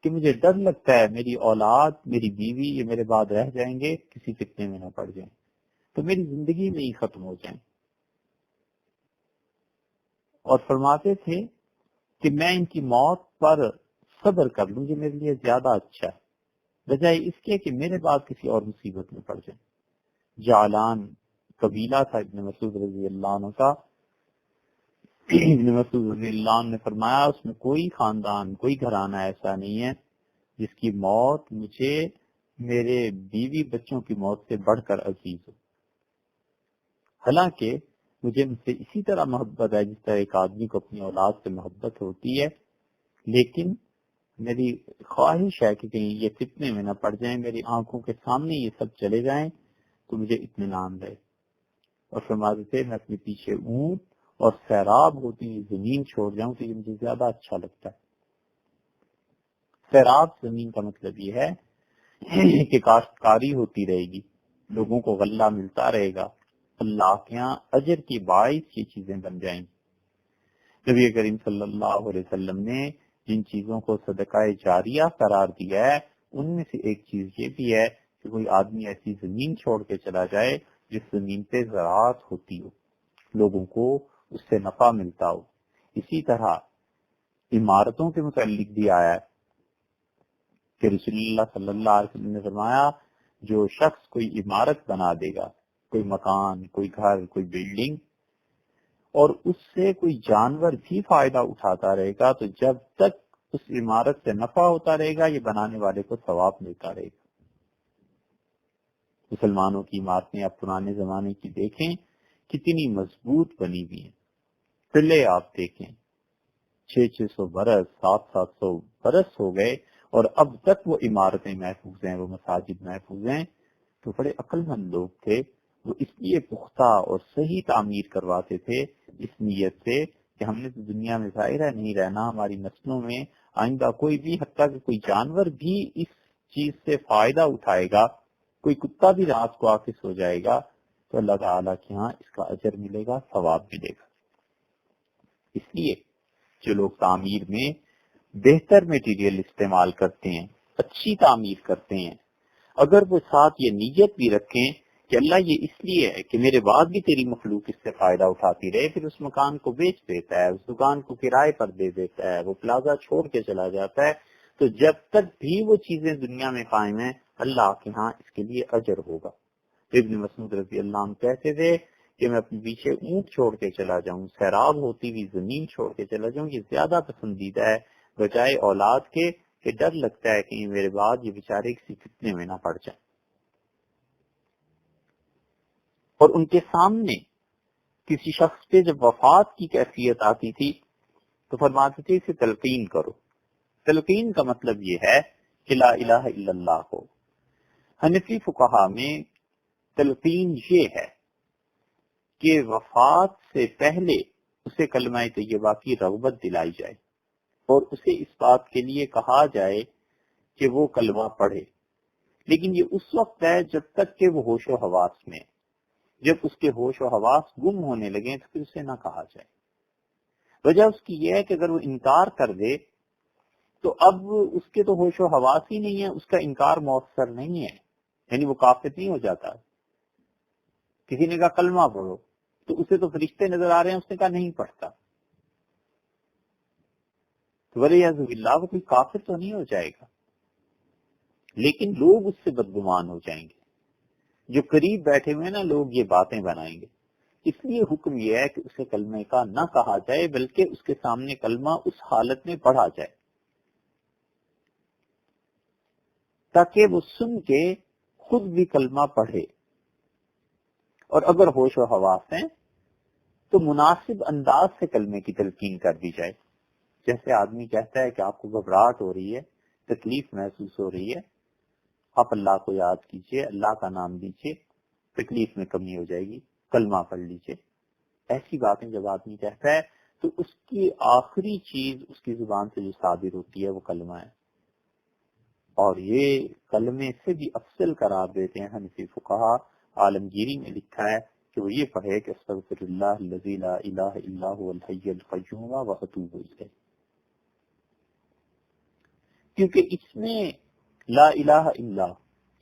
کہ مجھے ڈر لگتا ہے میری اولاد، میری بیوی یہ میرے بعد رہ جائیں گے، کسی فتنے میں نہ پڑ جائیں تو میری زندگی میں ہی ختم ہو جائیں۔ اور فرماتے تھے کہ میں ان کی موت پر صبر کر لوں، یہ میرے لیے زیادہ اچھا ہے، بجائے اس کے کہ میرے بعد کسی اور مصیبت میں پڑ جائیں۔ جعلان قبیلہ تھا ابن مسعود رضی اللہ عنہ کا۔ ابن مسعود رضی اللہ عنہ نے فرمایا اس میں کوئی خاندان، کوئی گھرانہ ایسا نہیں ہے جس کی موت مجھے میرے بیوی بچوں کی موت سے بڑھ کر عزیز ہو۔ حالانکہ مجھے ان سے اسی طرح محبت ہے جس طرح ایک آدمی کو اپنی اولاد سے محبت ہوتی ہے، لیکن میری خواہش ہے کہ کہیں یہ فتنے میں نہ پڑ جائیں، میری آنکھوں کے سامنے یہ سب چلے جائیں تو مجھے اطمینان رہے۔ اور فرماتے تھے میں اپنے پیچھے اونٹ اور سیراب ہوتی ہوئی زمین چھوڑ جاؤں تو یہ مجھے زیادہ اچھا لگتا ہے۔ سیراب زمین کا مطلب یہ ہے کہ کاشتکاری ہوتی رہے گی، لوگوں کو غلہ ملتا رہے گا، اللہ کے یہاں اجر کی باعث یہ چیزیں بن جائیں گی۔ نبی کریم صلی اللہ علیہ وسلم نے جن چیزوں کو صدقہ جاریہ قرار دیا ہے ان میں سے ایک چیز یہ بھی ہے کہ کوئی آدمی ایسی زمین چھوڑ کے چلا جائے جس زمین پہ زراعت ہوتی ہو، لوگوں کو اس سے نفع ملتا ہو۔ اسی طرح عمارتوں کے متعلق بھی آیا ہے کہ رسول اللہ صلی اللہ علیہ وسلم نے فرمایا جو شخص کوئی عمارت بنا دے گا، کوئی مکان، کوئی گھر، کوئی بلڈنگ، اور اس سے کوئی جانور بھی فائدہ اٹھاتا رہے گا تو جب تک اس عمارت سے نفع ہوتا رہے گا یہ بنانے والے کو ثواب ملتا رہے گا۔ مسلمانوں کی عمارتیں آپ پرانے زمانے کی دیکھیں کتنی مضبوط بنی ہوئی ہیں، قلعے آپ دیکھیں 600 برس 700 برس ہو گئے اور اب تک وہ عمارتیں محفوظ ہیں، وہ مساجد محفوظ ہیں۔ تو بڑے عقل مند لوگ تھے، وہ اس لیے پختہ اور صحیح تعمیر کرواتے تھے اس نیت سے کہ ہم نے تو دنیا میں ظاہر ہے نہیں رہنا، ہماری نسلوں میں آئندہ کوئی بھی، حتیٰ کہ کوئی جانور بھی اس چیز سے فائدہ اٹھائے گا، کوئی کتا بھی رات کو آفس ہو جائے گا تو اللہ تعالیٰ کے ہاں اس کا اجر ملے گا، ثواب ملے گا۔ اس لیے جو لوگ تعمیر میں بہتر میٹیریل استعمال کرتے ہیں، اچھی تعمیر کرتے ہیں، اگر وہ ساتھ یہ نیت بھی رکھیں کہ اللہ یہ اس لیے ہے کہ میرے بعد بھی تیری مخلوق اس سے فائدہ اٹھاتی رہے، پھر اس مکان کو بیچ دیتا ہے، اس دکان کو کرائے پر دے دیتا ہے، وہ پلازا چھوڑ کے چلا جاتا ہے، تو جب تک بھی وہ چیزیں دنیا میں قائم ہیں اللہ کے ہاں اس کے لیے اجر ہوگا. ابن مسعود رضی اللہ عنہ کہتے تھے کہ میں اپنے پیچھے اونٹ چھوڑ کے چلا جاؤں، سیراب ہوتی ہوئی زمین چھوڑ کے چلا جاؤں، یہ زیادہ پسندیدہ ہے بجائے اولاد کے کہ ڈر لگتا ہے کہ میرے بعد یہ بیچارے کسی فتنے میں نہ پڑ جائیں. اور ان کے سامنے کسی شخص پہ جب وفات کی کیفیت آتی تھی تو فرماتے تھے اسے تلقین کرو. تلقین کا مطلب یہ ہے کہ لا الہ الا اللہ ہو. حنفی فقہا میں تلقین یہ ہے کہ وفات سے پہلے اسے کلمہ طیبہ کی رغبت دلائی جائے اور اسے اس بات کے لیے کہا جائے کہ وہ کلمہ پڑھے، لیکن یہ اس وقت ہے جب تک کہ وہ ہوش و حواس میں. جب اس کے ہوش و حواس گم ہونے لگیں تو پھر اسے نہ کہا جائے. وجہ اس کی یہ ہے کہ اگر وہ انکار کر دے تو اب اس کے تو ہوش و حواس ہی نہیں ہے، اس کا انکار مؤثر نہیں ہے، یعنی وہ کافر نہیں ہو جاتا. کسی نے کہا کلمہ پڑھو تو اسے تو فرشتے نظر آ رہے ہیں، اس نے کہا نہیں پڑھتا، تو ولیعذ باللہ وہ کوئی کافر تو نہیں ہو جائے گا، لیکن لوگ اس سے بدگمان ہو جائیں گے. جو قریب بیٹھے ہوئے نا لوگ یہ باتیں بنائیں گے. اس لیے حکم یہ ہے کہ اسے کلمے کا نہ کہا جائے بلکہ اس کے سامنے کلمہ اس حالت میں پڑھا جائے تاکہ وہ سن کے خود بھی کلمہ پڑھے. اور اگر ہوش و حواس ہیں تو مناسب انداز سے کلمے کی تلقین کر دی جائے. جیسے آدمی کہتا ہے کہ آپ کو گھبراہٹ ہو رہی ہے، تکلیف محسوس ہو رہی ہے، آپ اللہ کو یاد کیجئے، اللہ کا نام لیجئے، تکلیف میں کمی ہو جائے گی، کلمہ پڑھ لیجئے. ایسی باتیں جب آدمی کہتا ہے تو اس کی آخری چیز اس کی زبان سے جو صادر ہوتی ہے وہ کلمہ ہے. اور یہ کلمے سے بھی افضل قرار دیتے ہیں حنفی فقہا. عالمگیری میں لکھا ہے کہ وہ یہ پڑھے کہ استغفر اللہ الذی لا الہ الا هو الحی القیوم واتوب الیہ، کیونکہ اس میں لا الہ الا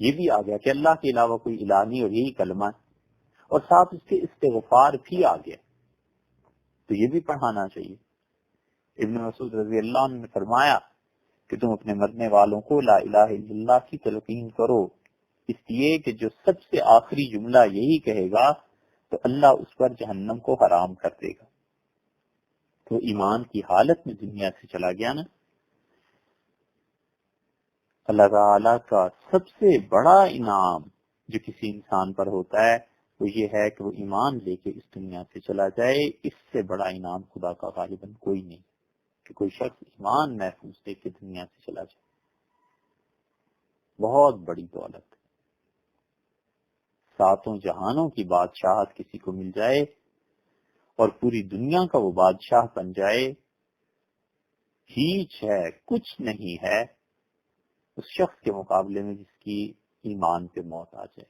یہ بھی آ گیا کہ اللہ کے علاوہ کوئی الہ نہیں اور یہی کلمہ ہے، اور ساتھ اس کے استغفار بھی آ گیا، تو یہ بھی پڑھانا چاہیے. ابن مسعود رضی اللہ عنہ نے فرمایا کہ تم اپنے مرنے والوں کو لا الہ الا اللہ کی تلقین کرو، اس لیے کہ جو سب سے آخری جملہ یہی کہے گا تو اللہ اس پر جہنم کو حرام کر دے گا. تو ایمان کی حالت میں دنیا سے چلا گیا نا. اللہ تعالیٰ کا سب سے بڑا انعام جو کسی انسان پر ہوتا ہے وہ یہ ہے کہ وہ ایمان لے کے اس دنیا سے چلا جائے. اس سے بڑا انعام خدا کا غالباً کوئی نہیں کہ کوئی شخص ایمان محفوظ لے کے دنیا سے چلا جائے. بہت بڑی دولت. ساتوں جہانوں کی بادشاہت کسی کو مل جائے اور پوری دنیا کا وہ بادشاہ بن جائے، ہیچ ہے، کچھ نہیں ہے اس شخص کے مقابلے میں جس کی ایمان پہ موت آ جائے.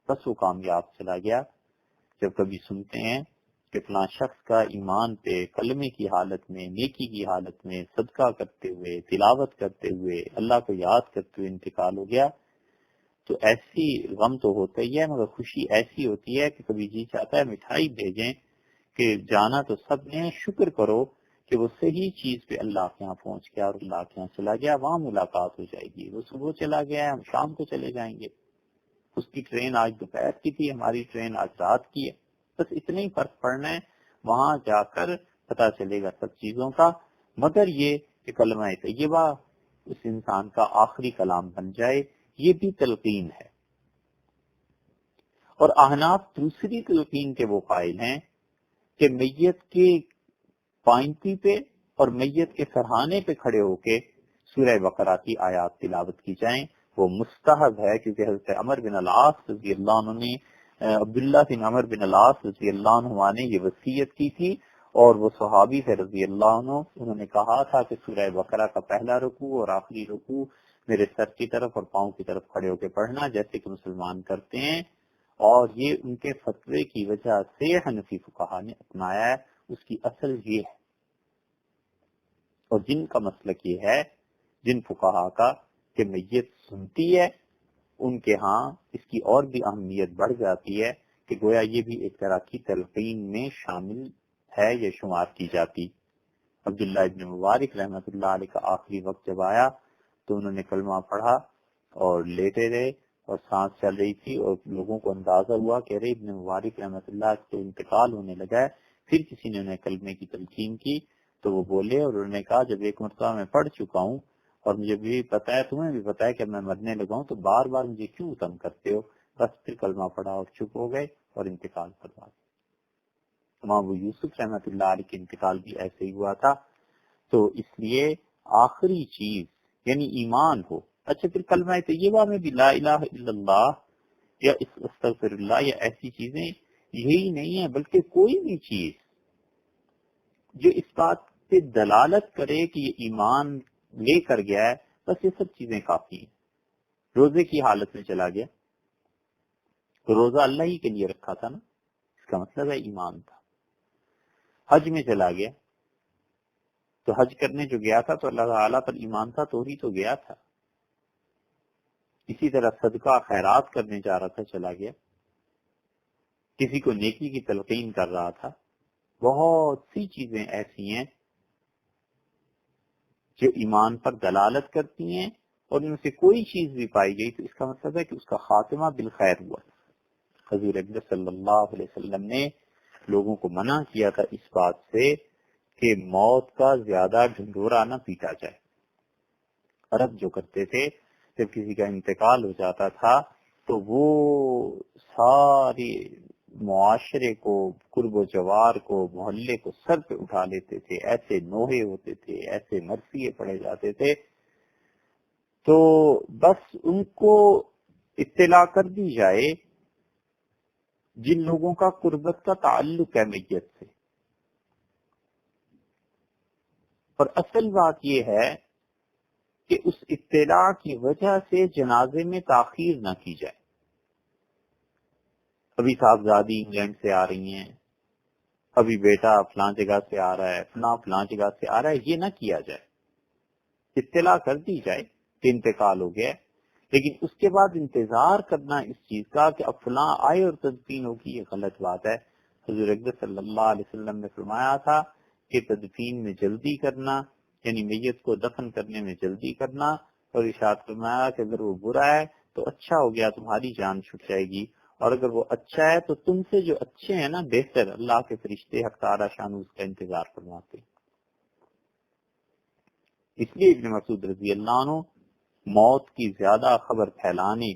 بس وہ کامیاب چلا گیا. جب کبھی سنتے ہیں کہ فلاں شخص کا ایمان پہ کلمے کی حالت میں، نیکی کی حالت میں، صدقہ کرتے ہوئے، تلاوت کرتے ہوئے، اللہ کو یاد کرتے ہوئے انتقال ہو گیا، تو ایسی غم تو ہوتا ہی ہے، مگر خوشی ایسی ہوتی ہے کہ کبھی جی چاہتا ہے مٹھائی بھیجیں کہ جانا تو سب نے، شکر کرو کہ وہ صحیح چیز پہ اللہ کے ہاں پہنچ گیا اور اللہ کے ہاں چلا گیا، وہاں ملاقات ہو جائے گی. وہ صبح چلا گیا ہے، ہم شام کو چلے جائیں گے. اس کی ٹرین آج دوپہر کی تھی، ہماری ٹرین آج رات کی ہے. بس اتنا ہی فرق پڑنا ہے، وہاں جا کر پتہ چلے گا سب چیزوں کا. مگر یہ کہ کلمہ طیبہ اس انسان کا آخری کلام بن جائے، یہ بھی تلقین ہے. اور احناف دوسری تلقین کے وہ قائل ہیں کہ میت کے پائنتی پہ اور میت کے سرہانے پہ کھڑے ہو کے سورہ بقرہ کی آیات تلاوت کی جائیں. وہ مستحب ہے کیونکہ حضرت عمر بن العاص رضی اللہ عنہ نے، عبداللہ بن عمر بن العاص رضی اللہ عنہ نے یہ وصیت کی تھی، اور وہ صحابی ہے رضی اللہ عنہ، انہوں نے کہا تھا کہ سورہ بقرہ کا پہلا رکوع اور آخری رکوع میرے سر کی طرف اور پاؤں کی طرف کھڑے ہو کے پڑھنا جیسے کہ مسلمان کرتے ہیں. اور یہ ان کے فتوے کی وجہ سے حنفی فقہا نے اپنایا ہے. اس کی اصل یہ ہے، اور جن کا مسلک یہ ہے، جن فقہا کا کہ میت سنتی ہے، ان کے ہاں اس کی اور بھی اہمیت بڑھ جاتی ہے کہ گویا یہ بھی ایک طرح کی تلقین میں شامل ہے یا شمار کی جاتی. عبداللہ ابن مبارک رحمۃ اللہ علیہ کا آخری وقت جب آیا تو انہوں نے کلمہ پڑھا اور لیٹے رہے اور سانس چل رہی تھی اور لوگوں کو اندازہ ہوا کہ ارے ابن مبارک رحمۃ اللہ تو انتقال ہونے لگا ہے. پھر کسی نے انہیں کلمے کی تلقین کی تو وہ بولے اور انہوں نے کہا جب ایک مرتبہ میں پڑھ چکا ہوں اور مجھے بھی پتا ہے تمہیں بھی پتا ہے کہ میں مرنے لگا ہوں تو بار بار مجھے کیوں تنگ کرتے ہو. بس پھر کلمہ پڑھا اور چپ ہو گئے اور انتقال فرما گئے. امام ابو یوسف رحمۃ اللہ علیہ کے انتقال بھی ایسے ہی ہوا تھا. تو اس لیے آخری چیز یعنی ایمان ہو. اچھا پھر کلمہ طیبہ میں بھی لا الہ الا اللہ یا استغفر اللہ یا ایسی چیزیں یہی نہیں ہے بلکہ کوئی بھی چیز جو اس بات پہ دلالت کرے کہ یہ ایمان لے کر گیا ہے بس یہ سب چیزیں کافی ہیں. روزے کی حالت میں چلا گیا تو روزہ اللہ ہی کے لیے رکھا تھا نا, اس کا مطلب ہے ایمان تھا. حج میں چلا گیا تو حج کرنے جو گیا تھا تو اللہ تعالیٰ پر ایمان تھا تو ہی تو گیا تھا. اسی طرح صدقہ خیرات کرنے جا رہا تھا چلا گیا, کسی کو نیکی کی تلقین کر رہا تھا. بہت سی چیزیں ایسی ہیں جو ایمان پر دلالت کرتی ہیں اور ان سے کوئی چیز بھی پائی گئی تو اس کا مطلب ہے کہ اس کا خاتمہ بالخیر ہوا. حضور اکبر صلی اللہ علیہ وسلم نے لوگوں کو منع کیا تھا اس بات سے کہ موت کا زیادہ ڈھنڈورا نہ پیٹا جائے. عرب جو کرتے تھے جب کسی کا انتقال ہو جاتا تھا تو وہ سارے معاشرے کو, قرب و جوار کو, محلے کو سر پہ اٹھا لیتے تھے. ایسے نوحے ہوتے تھے, ایسے مرثیے پڑھے جاتے تھے. تو بس ان کو اطلاع کر دی جائے جن لوگوں کا قربت کا تعلق ہے میت سے. اور اصل بات یہ ہے کہ اس اطلاع کی وجہ سے جنازے میں تاخیر نہ کی جائے. ابھی صاحبزادی انگلینڈ سے آ رہی ہیں, ابھی بیٹا فلاں جگہ سے آ رہا ہے, فلاں جگہ سے آ رہا ہے, یہ نہ کیا جائے. اطلاع کر دی جائے کہ انتقال ہو گیا, لیکن اس کے بعد انتظار کرنا اس چیز کا کہ اب فلاں آئے اور تدفین ہوگی, یہ غلط بات ہے. حضور اکبر صلی اللہ علیہ وسلم نے فرمایا تھا کہ تدفین میں جلدی کرنا یعنی میت کو دفن کرنے میں جلدی کرنا, اور ارشاد فرمایا کہ اگر وہ برا ہے تو اچھا ہو گیا تمہاری جان چھٹ جائے گی, اور اگر وہ اچھا ہے تو تم سے جو اچھے ہیں نا بہتر اللہ کے فرشتے حق تعالی شان اس کا انتظار فرماتے. اس لیے ابن مسعود رضی اللہ عنہ موت کی زیادہ خبر پھیلانے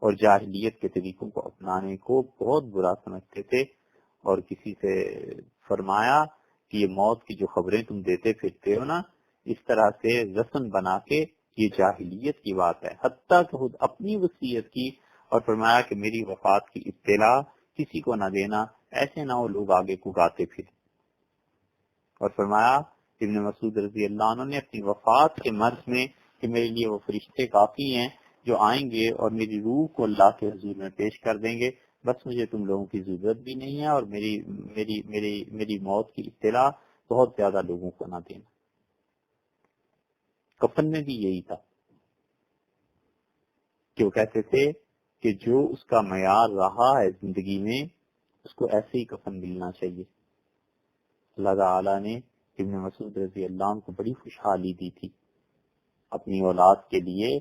اور جاہلیت کے طریقوں کو اپنانے کو بہت برا سمجھتے تھے, اور کسی سے فرمایا کہ یہ موت کی جو خبریں تم دیتے پھرتے ہو نا اس طرح سے رسم بنا کے یہ جاہلیت کی بات ہے. حتیٰ کہ خود اپنی وصیت کی اور فرمایا کہ میری وفات کی اطلاع کسی کو نہ دینا, ایسے نہ ہو لوگ آگے کو گاتے پھر. اور فرمایا ابن مسعود رضی اللہ عنہ نے اپنی وفات کے مرض میں کہ میرے لیے وہ فرشتے کافی ہیں جو آئیں گے اور میری روح کو اللہ کے حضور میں پیش کر دیں گے, بس مجھے تم لوگوں کی ضرورت بھی نہیں ہے, اور میری موت کی اطلاع بہت زیادہ لوگوں کو نہ دینا. کفن میں بھی یہی تھا کہ وہ کہتے تھے کہ جو اس کا معیار رہا ہے زندگی میں اس کو ایسے ہی کفن ملنا چاہیے. اللہ تعالیٰ نے ابن مسعود رضی اللہ عنہ کو بڑی خوشحالی دی تھی. اپنی اولاد کے لیے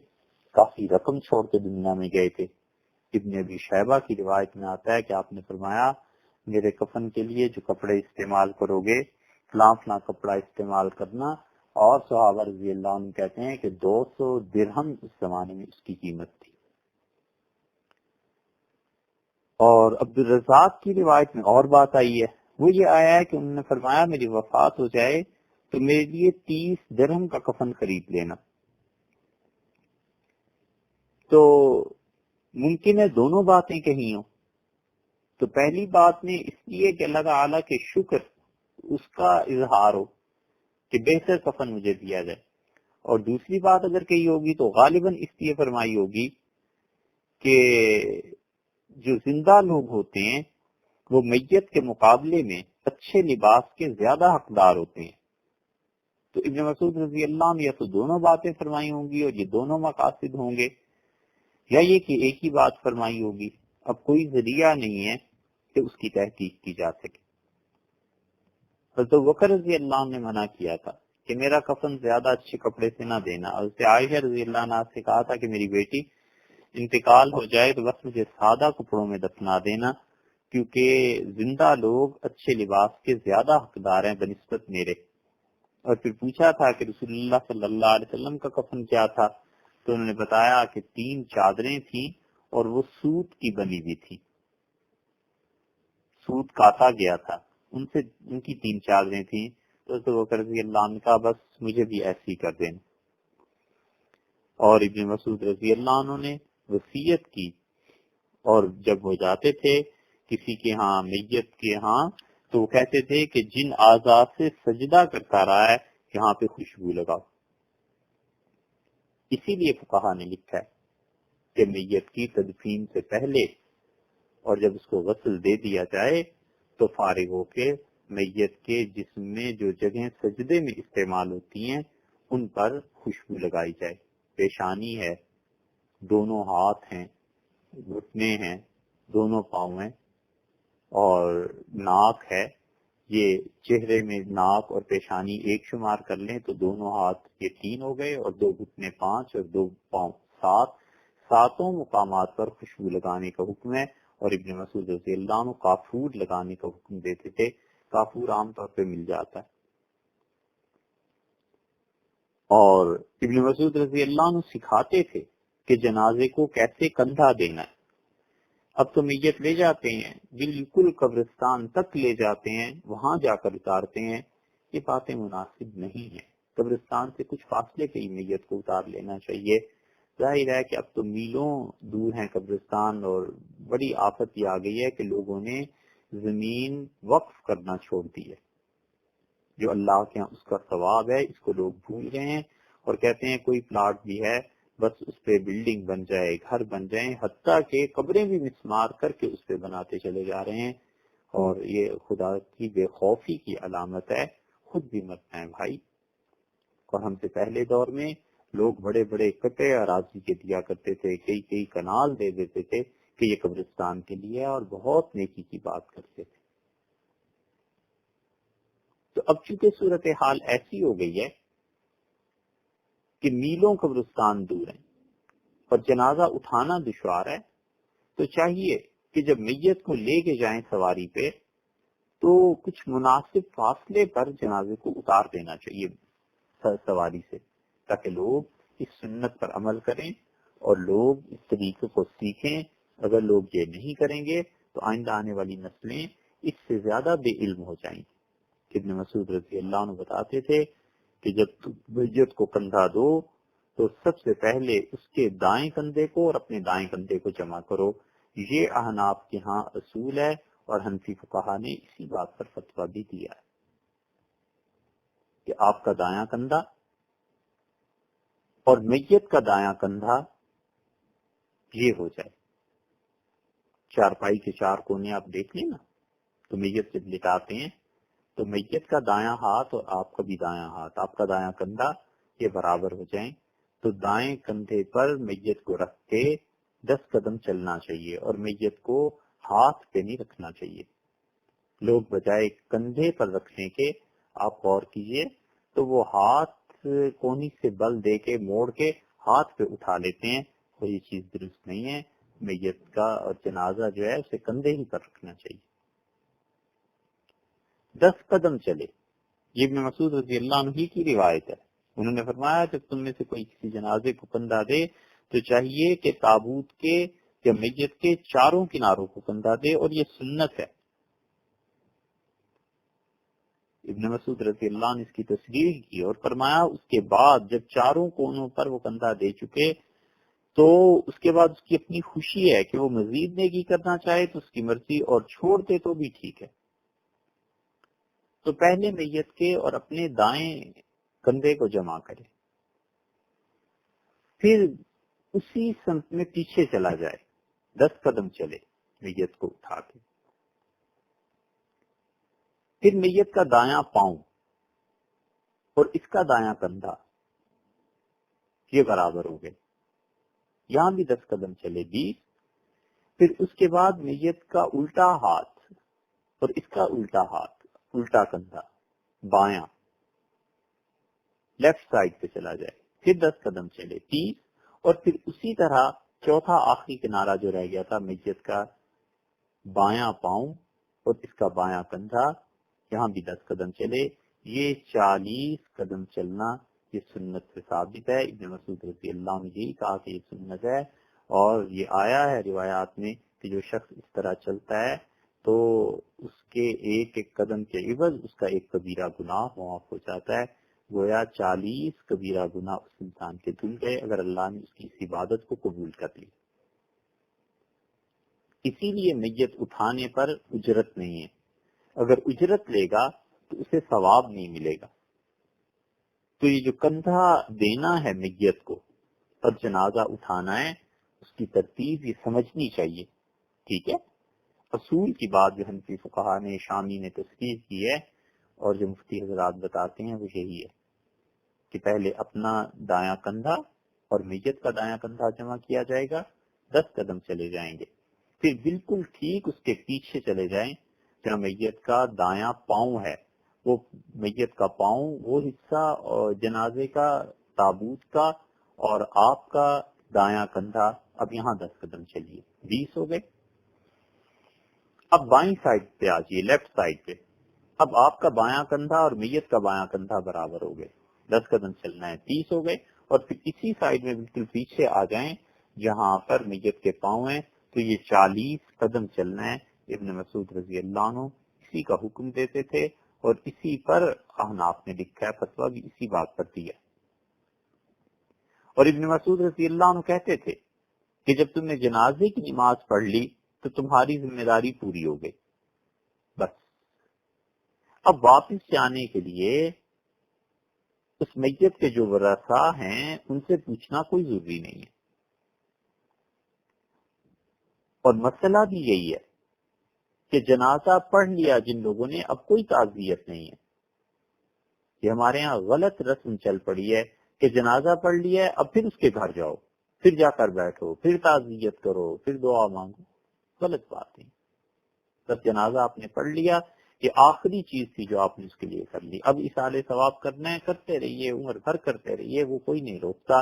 کافی رقم چھوڑ کے دنیا میں گئے تھے. ابن ابی شیبہ کی روایت میں آتا ہے کہ آپ نے فرمایا میرے کفن کے لیے جو کپڑے استعمال کرو گے فلاں کپڑا استعمال کرنا, اور صحابہ رضی اللہ عنہ کہتے ہیں کہ 200 درہم اس زمانے میں اس کی قیمت تھی. اور عبد الرزاق کی روایت میں اور بات آئی ہے, وہ یہ آیا ہے کہ انہوں نے فرمایا میری وفات ہو جائے تو میرے لیے 30 درہم کا کفن خرید لینا. تو ممکن ہے دونوں باتیں کہی ہوں. تو پہلی بات میں اس لیے کہ اللہ تعالیٰ کے شکر اس کا اظہار ہو کہ بہتر کفن مجھے دیا جائے, اور دوسری بات اگر کہی ہوگی تو غالباً اس لیے فرمائی ہوگی کہ جو زندہ لوگ ہوتے ہیں وہ میت کے مقابلے میں اچھے لباس کے زیادہ حقدار ہوتے ہیں. تو ابن مسعود رضی اللہ عنہ یا تو دونوں باتیں فرمائی ہوں گی اور یہ دونوں مقاصد ہوں گے, یا یہ کہ ایک ہی بات فرمائی ہوگی. اب کوئی ذریعہ نہیں ہے کہ اس کی تحقیق کی جا سکے. حضرت بکر رضی اللہ عنہ نے منع کیا تھا کہ میرا کفن زیادہ اچھے کپڑے سے نہ دینا، اور حضرت عائشہ رضی اللہ عنہ سے کہا تھا کہ میری بیٹی انتقال ہو جائے تو بس مجھے سادہ کپڑوں میں دفنا دینا، کیونکہ زندہ لوگ اچھے لباس کے زیادہ حقدار ہیں بنسبت میرے۔ اور پھر پوچھا تھا کہ رسول اللہ صلی اللہ علیہ وسلم کا کفن کیا تھا، تو انہوں نے بتایا کہ 3 چادریں تھیں اور وہ سوت کی بنی ہوئی تھی، سوت کاتا گیا تھا، ان کی 3 چادریں تھیں۔ تو وہ رضی اللہ عنہ کا بس مجھے بھی ایسی کر دینا۔ اور ابن مسعود رضی اللہ عنہ نے وصیت کی، اور جب وہ جاتے تھے کسی کے ہاں میت کے ہاں تو وہ کہتے تھے کہ جن اعضاء سے سجدہ کرتا رہا ہے یہاں پہ خوشبو لگاؤ۔ اسی لیے فقہا نے لکھا ہے کہ میت کی تدفین سے پہلے اور جب اس کو غسل دے دیا جائے تو فارغ ہو کے میت کے جسم میں جو جگہیں سجدے میں استعمال ہوتی ہیں ان پر خوشبو لگائی جائے۔ پیشانی ہے، دونوں ہاتھ ہیں، گھٹنے ہیں، دونوں پاؤں ہیں، اور ناک ہے۔ یہ چہرے میں ناک اور پیشانی ایک شمار کر لیں تو دونوں ہاتھ یہ 3 ہو گئے، اور 2 گھٹنے 5 اور 2 پاؤں 7۔ 7 مقامات پر خوشبو لگانے کا حکم ہے۔ اور ابن مسعود رضی اللہ عنہ کافور لگانے کا حکم دیتے تھے۔ کافور عام طور پہ مل جاتا ہے۔ اور ابن مسعود رضی اللہ عنہ سکھاتے تھے کہ جنازے کو کیسے کندھا دینا ہے۔ اب تو میت لے جاتے ہیں، بالکل قبرستان تک لے جاتے ہیں، وہاں جا کر اتارتے ہیں، یہ باتیں مناسب نہیں ہیں۔ قبرستان سے کچھ فاصلے پہ ہی میت کو اتار لینا چاہیے۔ ظاہر ہے کہ اب تو میلوں دور ہیں قبرستان، اور بڑی آفت یہ آ گئی ہے کہ لوگوں نے زمین وقف کرنا چھوڑ دی ہے۔ جو اللہ کے یہاں اس کا ثواب ہے اس کو لوگ بھول گئے ہیں، اور کہتے ہیں کوئی پلاٹ بھی ہے بس اس پہ بلڈنگ بن جائے، گھر بن جائیں، حتیٰ کہ قبریں بھی مسمار کر کے اس پہ بناتے چلے جا رہے ہیں۔ اور یہ خدا کی بے خوفی کی علامت ہے۔ خود بھی مرنا ہے بھائی۔ اور ہم سے پہلے دور میں لوگ بڑے بڑے قطع اراضی کے دیا کرتے تھے، کئی کنال دے دیتے تھے کہ یہ قبرستان کے لیے، اور بہت نیکی کی بات کرتے تھے۔ تو اب چونکہ صورتحال ایسی ہو گئی ہے کہ میلوں قبرستان دور ہیں اور جنازہ اٹھانا دشوار ہے، تو چاہیے کہ جب میت کو لے کے جائیں سواری پہ تو کچھ مناسب فاصلے پر جنازے کو اتار دینا چاہیے سواری سے، تاکہ لوگ اس سنت پر عمل کریں اور لوگ اس طریقے کو سیکھیں۔ اگر لوگ یہ نہیں کریں گے تو آئندہ آنے والی نسلیں اس سے زیادہ بے علم ہو جائیں گی۔ ابن مسعود رضی اللہ عنہ بتاتے تھے کہ جب تم میت کو کندھا دو تو سب سے پہلے اس کے دائیں کندھے کو اور اپنے دائیں کندھے کو جمع کرو۔ یہ احناف کے ہاں اصول ہے، اور حنفی فقہا نے اسی بات پر فتویٰ بھی دیا ہے کہ آپ کا دایاں کندھا اور میت کا دایاں کندھا یہ ہو جائے۔ چارپائی کے 4 کونے آپ دیکھ لیں نا، تو میت جب لٹاتے ہیں تو میت کا دایاں ہاتھ اور آپ کا بھی دایاں ہاتھ، آپ کا دایاں کندھا یہ برابر ہو جائیں، تو دائیں کندھے پر میت کو رکھ کے 10 قدم چلنا چاہیے، اور میت کو ہاتھ پہ نہیں رکھنا چاہیے۔ لوگ بجائے کندھے پر رکھنے کے، آپ غور کیجئے تو وہ ہاتھ کونی سے بل دے کے موڑ کے ہاتھ پہ اٹھا لیتے ہیں، اور یہ چیز درست نہیں ہے۔ میت کا اور جنازہ جو ہے اسے کندھے ہی پر رکھنا چاہیے۔ 10 قدم چلے، یہ ابن مسعود رضی اللہ عنہ ہی کی روایت ہے۔ انہوں نے فرمایا جب تم میں سے کوئی کسی جنازے کو کندھا دے تو چاہیے کہ تابوت کے یا میت کے 4 کناروں کو کندھا دے، اور یہ سنت ہے۔ ابن مسعود رضی اللہ عنہ اس کی تصریح کی اور فرمایا اس کے بعد جب 4 کونوں پر وہ کندھا دے چکے تو اس کے بعد اس کی اپنی خوشی ہے کہ وہ مزید نیکی کرنا چاہے تو اس کی مرضی، اور چھوڑ دے تو بھی ٹھیک ہے۔ تو پہلے میت کے اور اپنے دائیں کندھے کو جمع کرے، پھر اسی سمت میں پیچھے چلا جائے، 10 قدم چلے میت کو اٹھا کے، پھر میت کا دایاں پاؤں اور اس کا دایاں کندھا یہ برابر ہو گئے، یہاں بھی 10 قدم چلے 20، پھر اس کے بعد میت کا الٹا ہاتھ اور اس کا الٹا ہاتھ، الٹا کندھا، بایاں لیفٹ سائڈ پہ چلا جائے، پھر 10 قدم چلے 30، اور پھر اسی طرح چوتھا آخری کنارہ جو رہ گیا تھا میت کا بایاں پاؤں اور اس کا بایاں کندھا، یہاں بھی 10 قدم چلے. یہ 40 قدم چلنا یہ سنت سے ثابت ہے. ابن مسعود رضی اللہ عنہ نے یہی کہا کہ یہ سنت ہے، اور یہ آیا ہے روایات میں کہ جو شخص اس طرح چلتا ہے تو اس کے ایک ایک قدم کے عوض اس کا ایک کبیرہ گناہ معاف ہو جاتا ہے. گویا 40 کبیرہ گناہ اس انسان کے دھل گئے اگر اللہ نے اس کی اس عبادت کو قبول کر لی. اسی لیے میت اٹھانے پر اجرت نہیں ہے، اگر اجرت لے گا تو اسے ثواب نہیں ملے گا. تو یہ جو کندھا دینا ہے میت کو اور جنازہ اٹھانا ہے، اس کی ترتیب یہ سمجھنی چاہیے. ٹھیک ہے، اصول کی بات جو حنفی فقہا نے شامی نے تصریح کی ہے اور جو مفتی حضرات بتاتے ہیں وہ یہی ہے کہ پہلے اپنا دایاں کندھا اور میت کا دایاں کندھا جمع کیا جائے گا، 10 قدم چلے جائیں گے، پھر بالکل ٹھیک اس کے پیچھے چلے جائیں جہاں میت کا دایاں پاؤں ہے. وہ میت کا پاؤں وہ حصہ اور جنازے کا تابوت کا، اور آپ کا دایاں کندھا. اب یہاں 10 قدم چلیے، 20 ہو گئے. اب بائیں سائڈ پہ آ جائیے، لیفٹ سائڈ پہ. اب آپ کا بایاں کندھا اور میت کا بایاں کندھا برابر ہو گئے، 10 قدم چلنا ہے، 30 ہو گئے. اور پھر اسی سائڈ میں بالکل پیچھے آ جائیں جہاں پر میت کے پاؤں ہیں تو یہ 40 قدم چلنا ہے. ابن مسعود رضی اللہ عنہ اسی کا حکم دیتے تھے اور اسی پر احناف نے لکھا ہے، فتویٰ بھی اسی بات پر دیا. اور ابن مسعود رضی اللہ عنہ کہتے تھے کہ جب تم نے جنازے کی نماز پڑھ لی تو تمہاری ذمہ داری پوری ہو گئی. بس اب واپس جانے کے لیے اس میت کے جو ورثاء ہیں ان سے پوچھنا کوئی ضروری نہیں ہے. اور مسئلہ بھی یہی ہے کہ جنازہ پڑھ لیا جن لوگوں نے، اب کوئی تعزیت نہیں ہے. یہ ہمارے ہاں غلط رسم چل پڑی ہے کہ جنازہ پڑھ لیا ہے اب پھر اس کے گھر جاؤ، پھر جا کر بیٹھو، پھر تعزیت کرو، پھر دعا مانگو. غلط بات ہے. بس جنازہ آپ نے پڑھ لیا، یہ آخری چیز تھی جو آپ نے اس کے لیے کر لی. اب اصالے ثواب کرنا ہے کرتے رہیے، عمر بھر کرتے رہیے، وہ کوئی نہیں روکتا.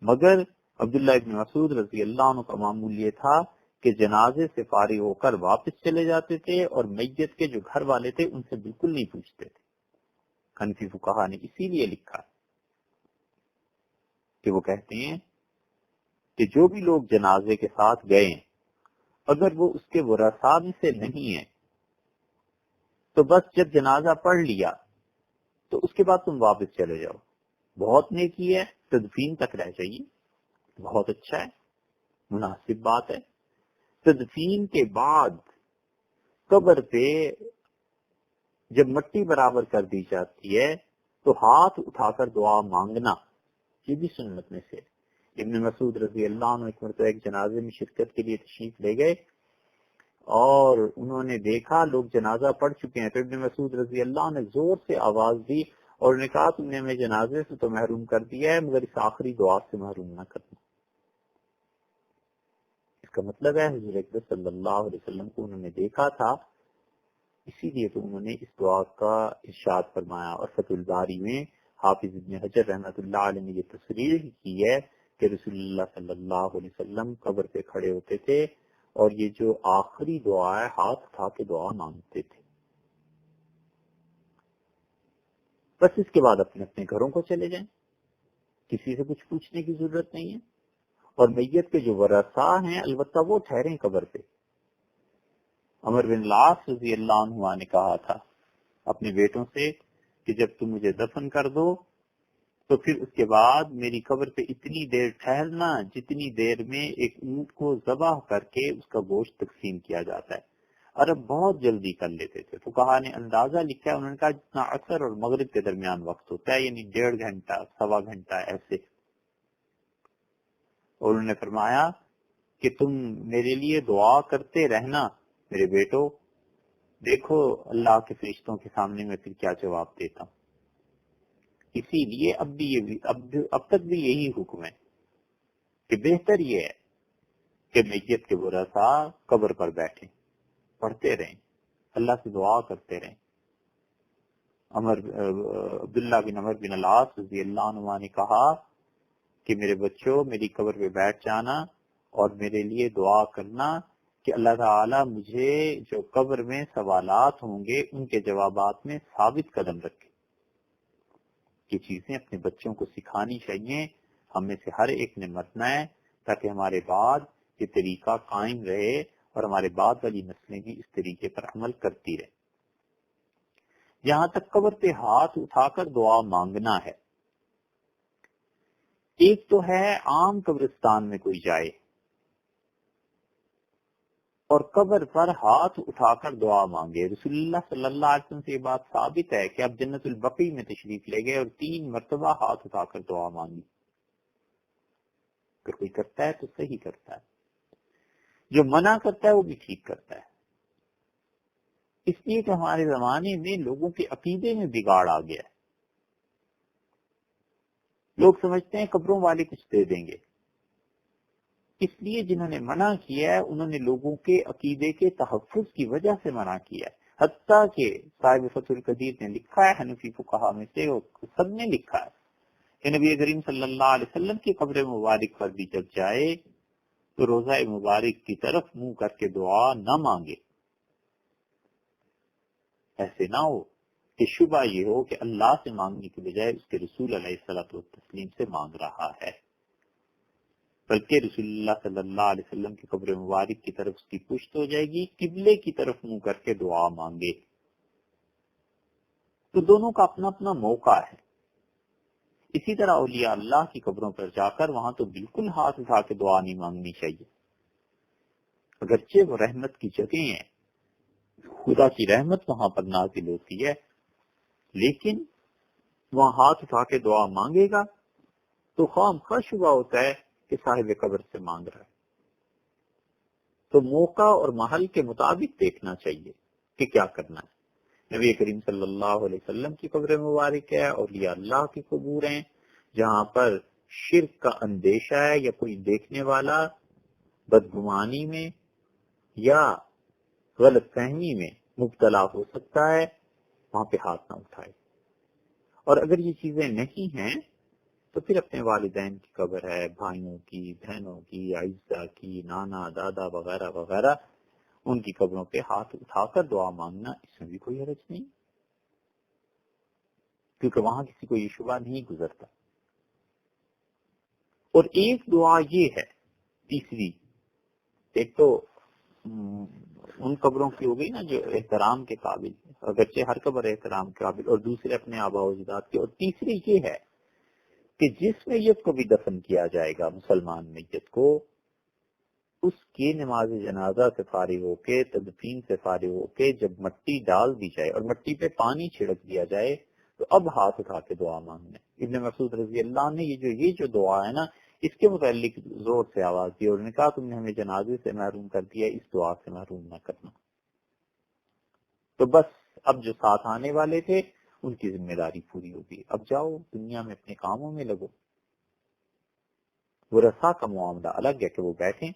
مگر عبداللہ ابن مسعود رضی اللہ عنہ کا معمول یہ تھا کہ جنازے سے فارغ ہو کر واپس چلے جاتے تھے اور میت کے جو گھر والے تھے ان سے بالکل نہیں پوچھتے تھے. حنفی فقہا نے اسی لیے لکھا کہ وہ کہتے ہیں کہ جو بھی لوگ جنازے کے ساتھ گئے ہیں اگر وہ اس کے ورثاء میں سے نہیں ہیں تو بس جب جنازہ پڑھ لیا تو اس کے بعد تم واپس چلے جاؤ. بہت نیکی ہے، تدفین تک رہ جائیے، بہت اچھا ہے، مناسب بات ہے. تدفین کے بعد قبر پہ جب مٹی برابر کر دی جاتی ہے تو ہاتھ اٹھا کر دعا مانگنا یہ بھی سنت میں سے. ابن مسعود رضی اللہ عنہ ایک مرتبہ ایک جنازے میں شرکت کے لیے تشریف لے گئے اور انہوں نے دیکھا لوگ جنازہ پڑھ چکے ہیں تو ابن مسعود رضی اللہ عنہ نے زور سے آواز دی اور انہوں نے کہا تم نے ہمیں جنازے سے تو محروم کر دیا ہے مگر اس آخری دعا سے محروم نہ کرنا. اس کا مطلب ہے حضور اکرم صلی اللہ علیہ وسلم کو انہوں نے دیکھا تھا، اسی لیے تو انہوں نے اس دعا کا ارشاد فرمایا. اور فتح الباری میں حافظ ابن حجر رحمۃ اللہ علیہ نے یہ تصریح کی ہے کہ رسول اللہ صلی اللہ علیہ وسلم قبر پہ کھڑے ہوتے تھے اور یہ جو آخری دعا ہے ہاتھ اٹھا کے دعا مانگتے تھے. بس اس کے بعد اپنے اپنے گھروں کو چلے جائیں، کسی سے کچھ پوچھنے کی ضرورت نہیں ہے. اور میت کے جو ورثاء ہیں البتہ وہ ٹھہریں قبر پہ. عمر بن العاص رضی اللہ عنہ نے کہا تھا اپنے بیٹوں سے کہ جب تم مجھے دفن کر دو تو پھر اس کے بعد میری قبر پہ اتنی دیر ٹھہرنا جتنی دیر میں ایک اونٹ کو ذبح کر کے اس کا گوشت تقسیم کیا جاتا ہے. عرب بہت جلدی کر لیتے تھے. فقہا نے اندازہ لکھا ہے، انہوں نے کہا جتنا عصر اور مغرب کے درمیان وقت ہوتا ہے یعنی 1.5 گھنٹہ 1.25 گھنٹہ ایسے. اور انہوں نے فرمایا کہ تم میرے لیے دعا کرتے رہنا میرے بیٹو، دیکھو اللہ کے فرشتوں کے سامنے میں پھر کیا جواب دیتا ہوں. اسی لیے اب تک بھی یہی حکم ہے کہ بہتر یہ ہے کہ میت کے ورثاء قبر پر بیٹھیں، پڑھتے رہیں، اللہ سے دعا کرتے رہیں. عبداللہ بن عمر بن العاص رضی اللہ عنہ نے کہا کہ میرے بچوں میری قبر پہ بیٹھ جانا اور میرے لیے دعا کرنا کہ اللہ تعالی مجھے جو قبر میں سوالات ہوں گے ان کے جوابات میں ثابت قدم رکھے. یہ چیزیں اپنے بچوں کو سکھانی چاہیے. ہم میں سے ہر ایک نے مرنا ہے تاکہ ہمارے بعد یہ طریقہ قائم رہے اور ہمارے بعد والی نسلیں بھی اس طریقے پر عمل کرتی رہے. یہاں تک قبر پہ ہاتھ اٹھا کر دعا مانگنا ہے. ایک تو ہے عام قبرستان میں کوئی جائے اور قبر پر ہاتھ اٹھا کر دعا مانگے. رسول اللہ صلی اللہ علیہ وسلم سے یہ بات ثابت ہے کہ آپ جنت البقیع میں تشریف لے گئے اور 3 مرتبہ ہاتھ اٹھا کر دعا مانگی. اگر کوئی کرتا ہے تو صحیح کرتا ہے، جو منع کرتا ہے وہ بھی ٹھیک کرتا ہے. اس لیے کہ ہمارے زمانے میں لوگوں کے عقیدے میں بگاڑ آ گیا ہے. لوگ سمجھتے ہیں قبروں والے کچھ دے دیں گے، اس لیے جنہوں نے منع کیا ہے انہوں نے لوگوں کے عقیدے کے تحفظ کی وجہ سے منع کیا ہے. حتیٰ کہ صاحب فتح القدیر نے لکھا ہے، حنفی فقہا میں سے سب نے لکھا ہے کہ نبی کریم صلی اللہ علیہ وسلم کی قبر مبارک پر بھی جب جائے تو روضہ مبارک کی طرف منہ کر کے دعا نہ مانگے. ایسے نہ ہو کہ شبہ یہ ہو کہ اللہ سے مانگنے کی بجائے اس کے رسول علیہ الصلوۃ والتسلیم سے مانگ رہا ہے، بلکہ رسول اللہ صلی اللہ علیہ وسلم کی قبر مبارک کی طرف اس کی پشت ہو جائے گی، قبلے کی طرف منہ کر کے دعا مانگے. تو دونوں کا اپنا اپنا موقع ہے. اسی طرح اولیاء اللہ کی قبروں پر جا کر وہاں تو بالکل ہاتھ اٹھا کے دعا نہیں مانگنی چاہیے. اگرچہ وہ رحمت کی جگہیں ہیں، خدا کی رحمت وہاں پر نازل ہوتی ہے، لیکن وہاں ہاتھ اٹھا کے دعا مانگے گا تو خواہ شبہ ہوتا ہے کہ صاحب قبر سے مانگ رہا ہے. تو موقع اور محل کے مطابق دیکھنا چاہیے کہ کیا کرنا ہے. نبی کریم صلی اللہ علیہ وسلم کی قبر مبارک ہے، اولیاء اللہ کی قبور ہیں جہاں پر شرک کا اندیشہ ہے یا کوئی دیکھنے والا بدگمانی میں یا غلط فہمی میں مبتلا ہو سکتا ہے، وہاں پہ ہاتھ نہ اٹھائے. اور اگر یہ چیزیں نہیں ہیں تو پھر اپنے والدین کی قبر ہے، بھائیوں کی، بہنوں کی، اعزا کی، نانا دادا وغیرہ وغیرہ، ان کی قبروں پہ ہاتھ اٹھا کر دعا مانگنا، اس میں بھی کوئی حرج نہیں، کیونکہ وہاں کسی کو یہ شبہ نہیں گزرتا. اور ایک دعا یہ ہے تیسری، ایک تو ان قبروں کی ہو گئی نا جو احترام کے قابل، اگرچہ ہر قبر احترام کے قابل، اور دوسرے اپنے آباء و اجداد کی، اور تیسری یہ ہے کہ جس میت کو بھی دفن کیا جائے گا، مسلمان میت کو، اس کی نماز جنازہ سے فارغ ہو کے، تدفین سے فارغ ہو کے جب مٹی ڈال دی جائے اور مٹی پہ پانی چھڑک دیا جائے تو اب ہاتھ اٹھا کے دعا مانگنا ہے. ابن مسعود رضی اللہ عنہ نے یہ جو دعا ہے نا اس کے متعلق زور سے آواز دی اور نے کہا تم نے ہمیں جنازے سے محروم کر دیا، اس دعا سے محروم نہ کرنا. تو بس اب جو ساتھ آنے والے تھے ان کی ذمہ داری پوری ہوگی، اب جاؤ دنیا میں اپنے کاموں میں لگو. ورثاء کا معاملہ الگ ہے کہ وہ بیٹھیں،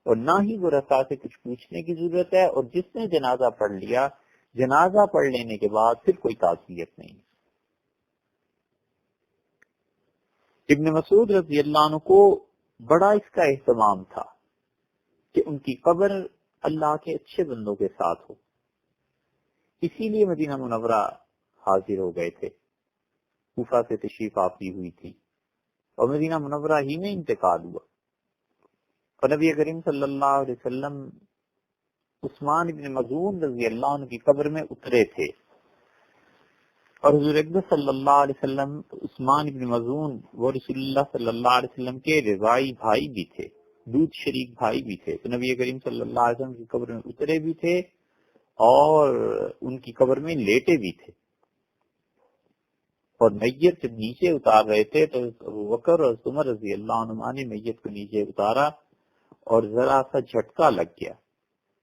اور نہ ہی ورثاء سے کچھ پوچھنے کی ضرورت ہے، اور جس نے جنازہ پڑھ لیا، جنازہ پڑھ لینے کے بعد پھر کوئی تعزیت نہیں. ابن مسعود رضی اللہ عنہ کو بڑا اس کا اہتمام تھا کہ ان کی قبر اللہ کے اچھے بندوں کے ساتھ ہو، اسی لیے مدینہ منورہ حاضر ہو گئے تھے. کوفہ سے تشریف آوری ہوئی تھی اور مدینہ منورہ ہی میں انتقال ہوا، اور نبی کریم صلی اللہ علیہ وسلم عثمان بن مظعون رضی اللہ عنہ کی قبر میں اترے تھے، اور حضور اکبر صلی اللہ علیہ وسلم عثمان بن مظعون وہ رسول اللہ صلی اللہ علیہ وسلم کے رضائی بھائی بھی تھے، دودھ شریک بھائی بھی تھے. تو نبی کریم صلی اللہ علیہ وسلم کی قبر میں اترے بھی تھے اور ان کی قبر میں لیٹے بھی تھے. اور میت جب نیچے اتار رہے تھے تو ابو بکر اور عمر رضی اللہ عنہما نے میت کو نیچے اتارا اور ذرا سا جھٹکا لگ گیا.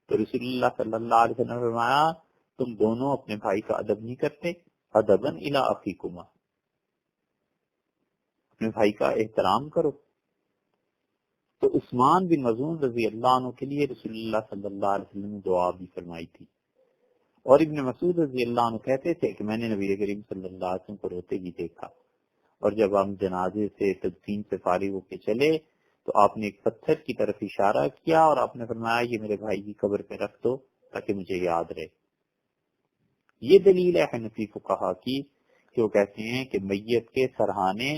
تو رسول اللہ صلی اللہ علیہ وسلم نے فرمایا تم دونوں اپنے بھائی کا ادب نہیں کرتے، ادبا الی اخیکما، اپنے بھائی کا احترام کرو. تو عثمان بن مظعون رضی اللہ عنہ کے لیے رسول اللہ صلی اللہ علیہ وسلم نے دعا بھی فرمائی تھی. اور ابن مسعود رضی اللہ عنہ کہتے تھے کہ میں نے نبی کریم صلی اللہ علیہ وسلم کو روتے بھی دیکھا، اور جب ہم جنازے سے تدفین سے فارغ ہو کے چلے تو آپ نے ایک پتھر کی طرف اشارہ کیا اور آپ نے فرمایا یہ میرے بھائی کی قبر پہ رکھ دو تاکہ مجھے یاد رہے۔ یہ دلیل ہے حنفی فقہا کی کہ وہ کہتے ہیں کہ میت کے سرہانے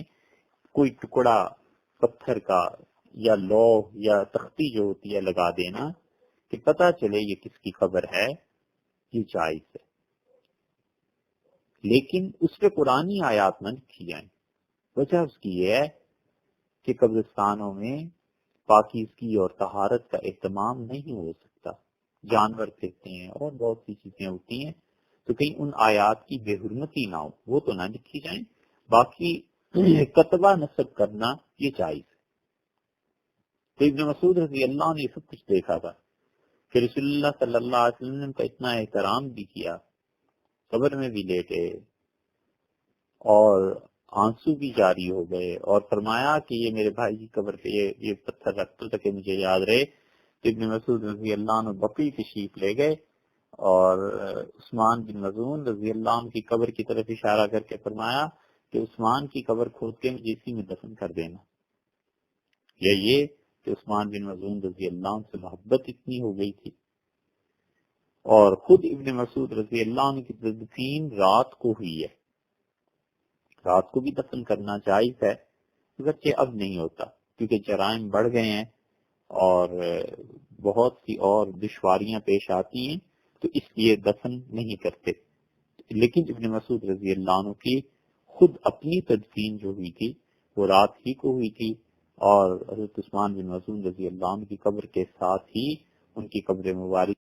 کوئی ٹکڑا پتھر کا یا لوح یا تختی جو ہوتی ہے لگا دینا کہ پتہ چلے یہ کس کی قبر ہے، یہ جائز ہے، لیکن اس پہ قرآنی آیات نہ لکھی جائیں۔ وجہ اس کی یہ ہے کہ قبرستانوں میں پاکیزگی اور طہارت کا اہتمام نہیں ہو سکتا، جانور پھرتے ہیں اور بہت سی چیزیں ہوتی ہیں، تو کہیں ان آیات کی بے حرمتی نہ ہو، وہ تو نہ لکھی جائیں۔ باقی کتبہ نصب کرنا یہ جائز ہے۔ تو ابن مسعود رضی اللہ نے یہ سب کچھ دیکھا تھا کہ رسول اللہ صلی اللہ علیہ وسلم کا اتنا احترام بھی کیا، قبر میں بھی لیٹے اور آنسو بھی جاری ہو گئے اور فرمایا کہ یہ میرے بھائی کی قبر پہ یہ پتھر رکھ دو تاکہ مجھے یاد رہے۔ تو ابن مسعود رضی اللہ عنہ بقیع تشریف لے گئے اور عثمان بن مظعون رضی اللہ عنہ کی قبر کی طرف اشارہ کر کے فرمایا کہ عثمان کی قبر کھود کے مجھے اسی میں دفن کر دینا۔ یا یہ کہ عثمان بن مظعون رضی اللہ عنہ سے محبت اتنی ہو گئی تھی، اور خود ابن مسعود رضی اللہ عنہ کی تدفین رات کو ہوئی ہے۔ رات کو بھی دفن کرنا جائز ہے، اگرچہ اب نہیں ہوتا کیونکہ جرائم بڑھ گئے ہیں اور بہت سی اور دشواریاں پیش آتی ہیں، تو اس لیے دفن نہیں کرتے۔ لیکن ابن مسعود رضی اللہ عنہ کی خود اپنی تدفین جو ہوئی تھی وہ رات ہی کو ہوئی تھی، اور حضرت عثمان بن مظعون رضی اللہ عنہ کی قبر کے ساتھ ہی ان کی قبر مبارک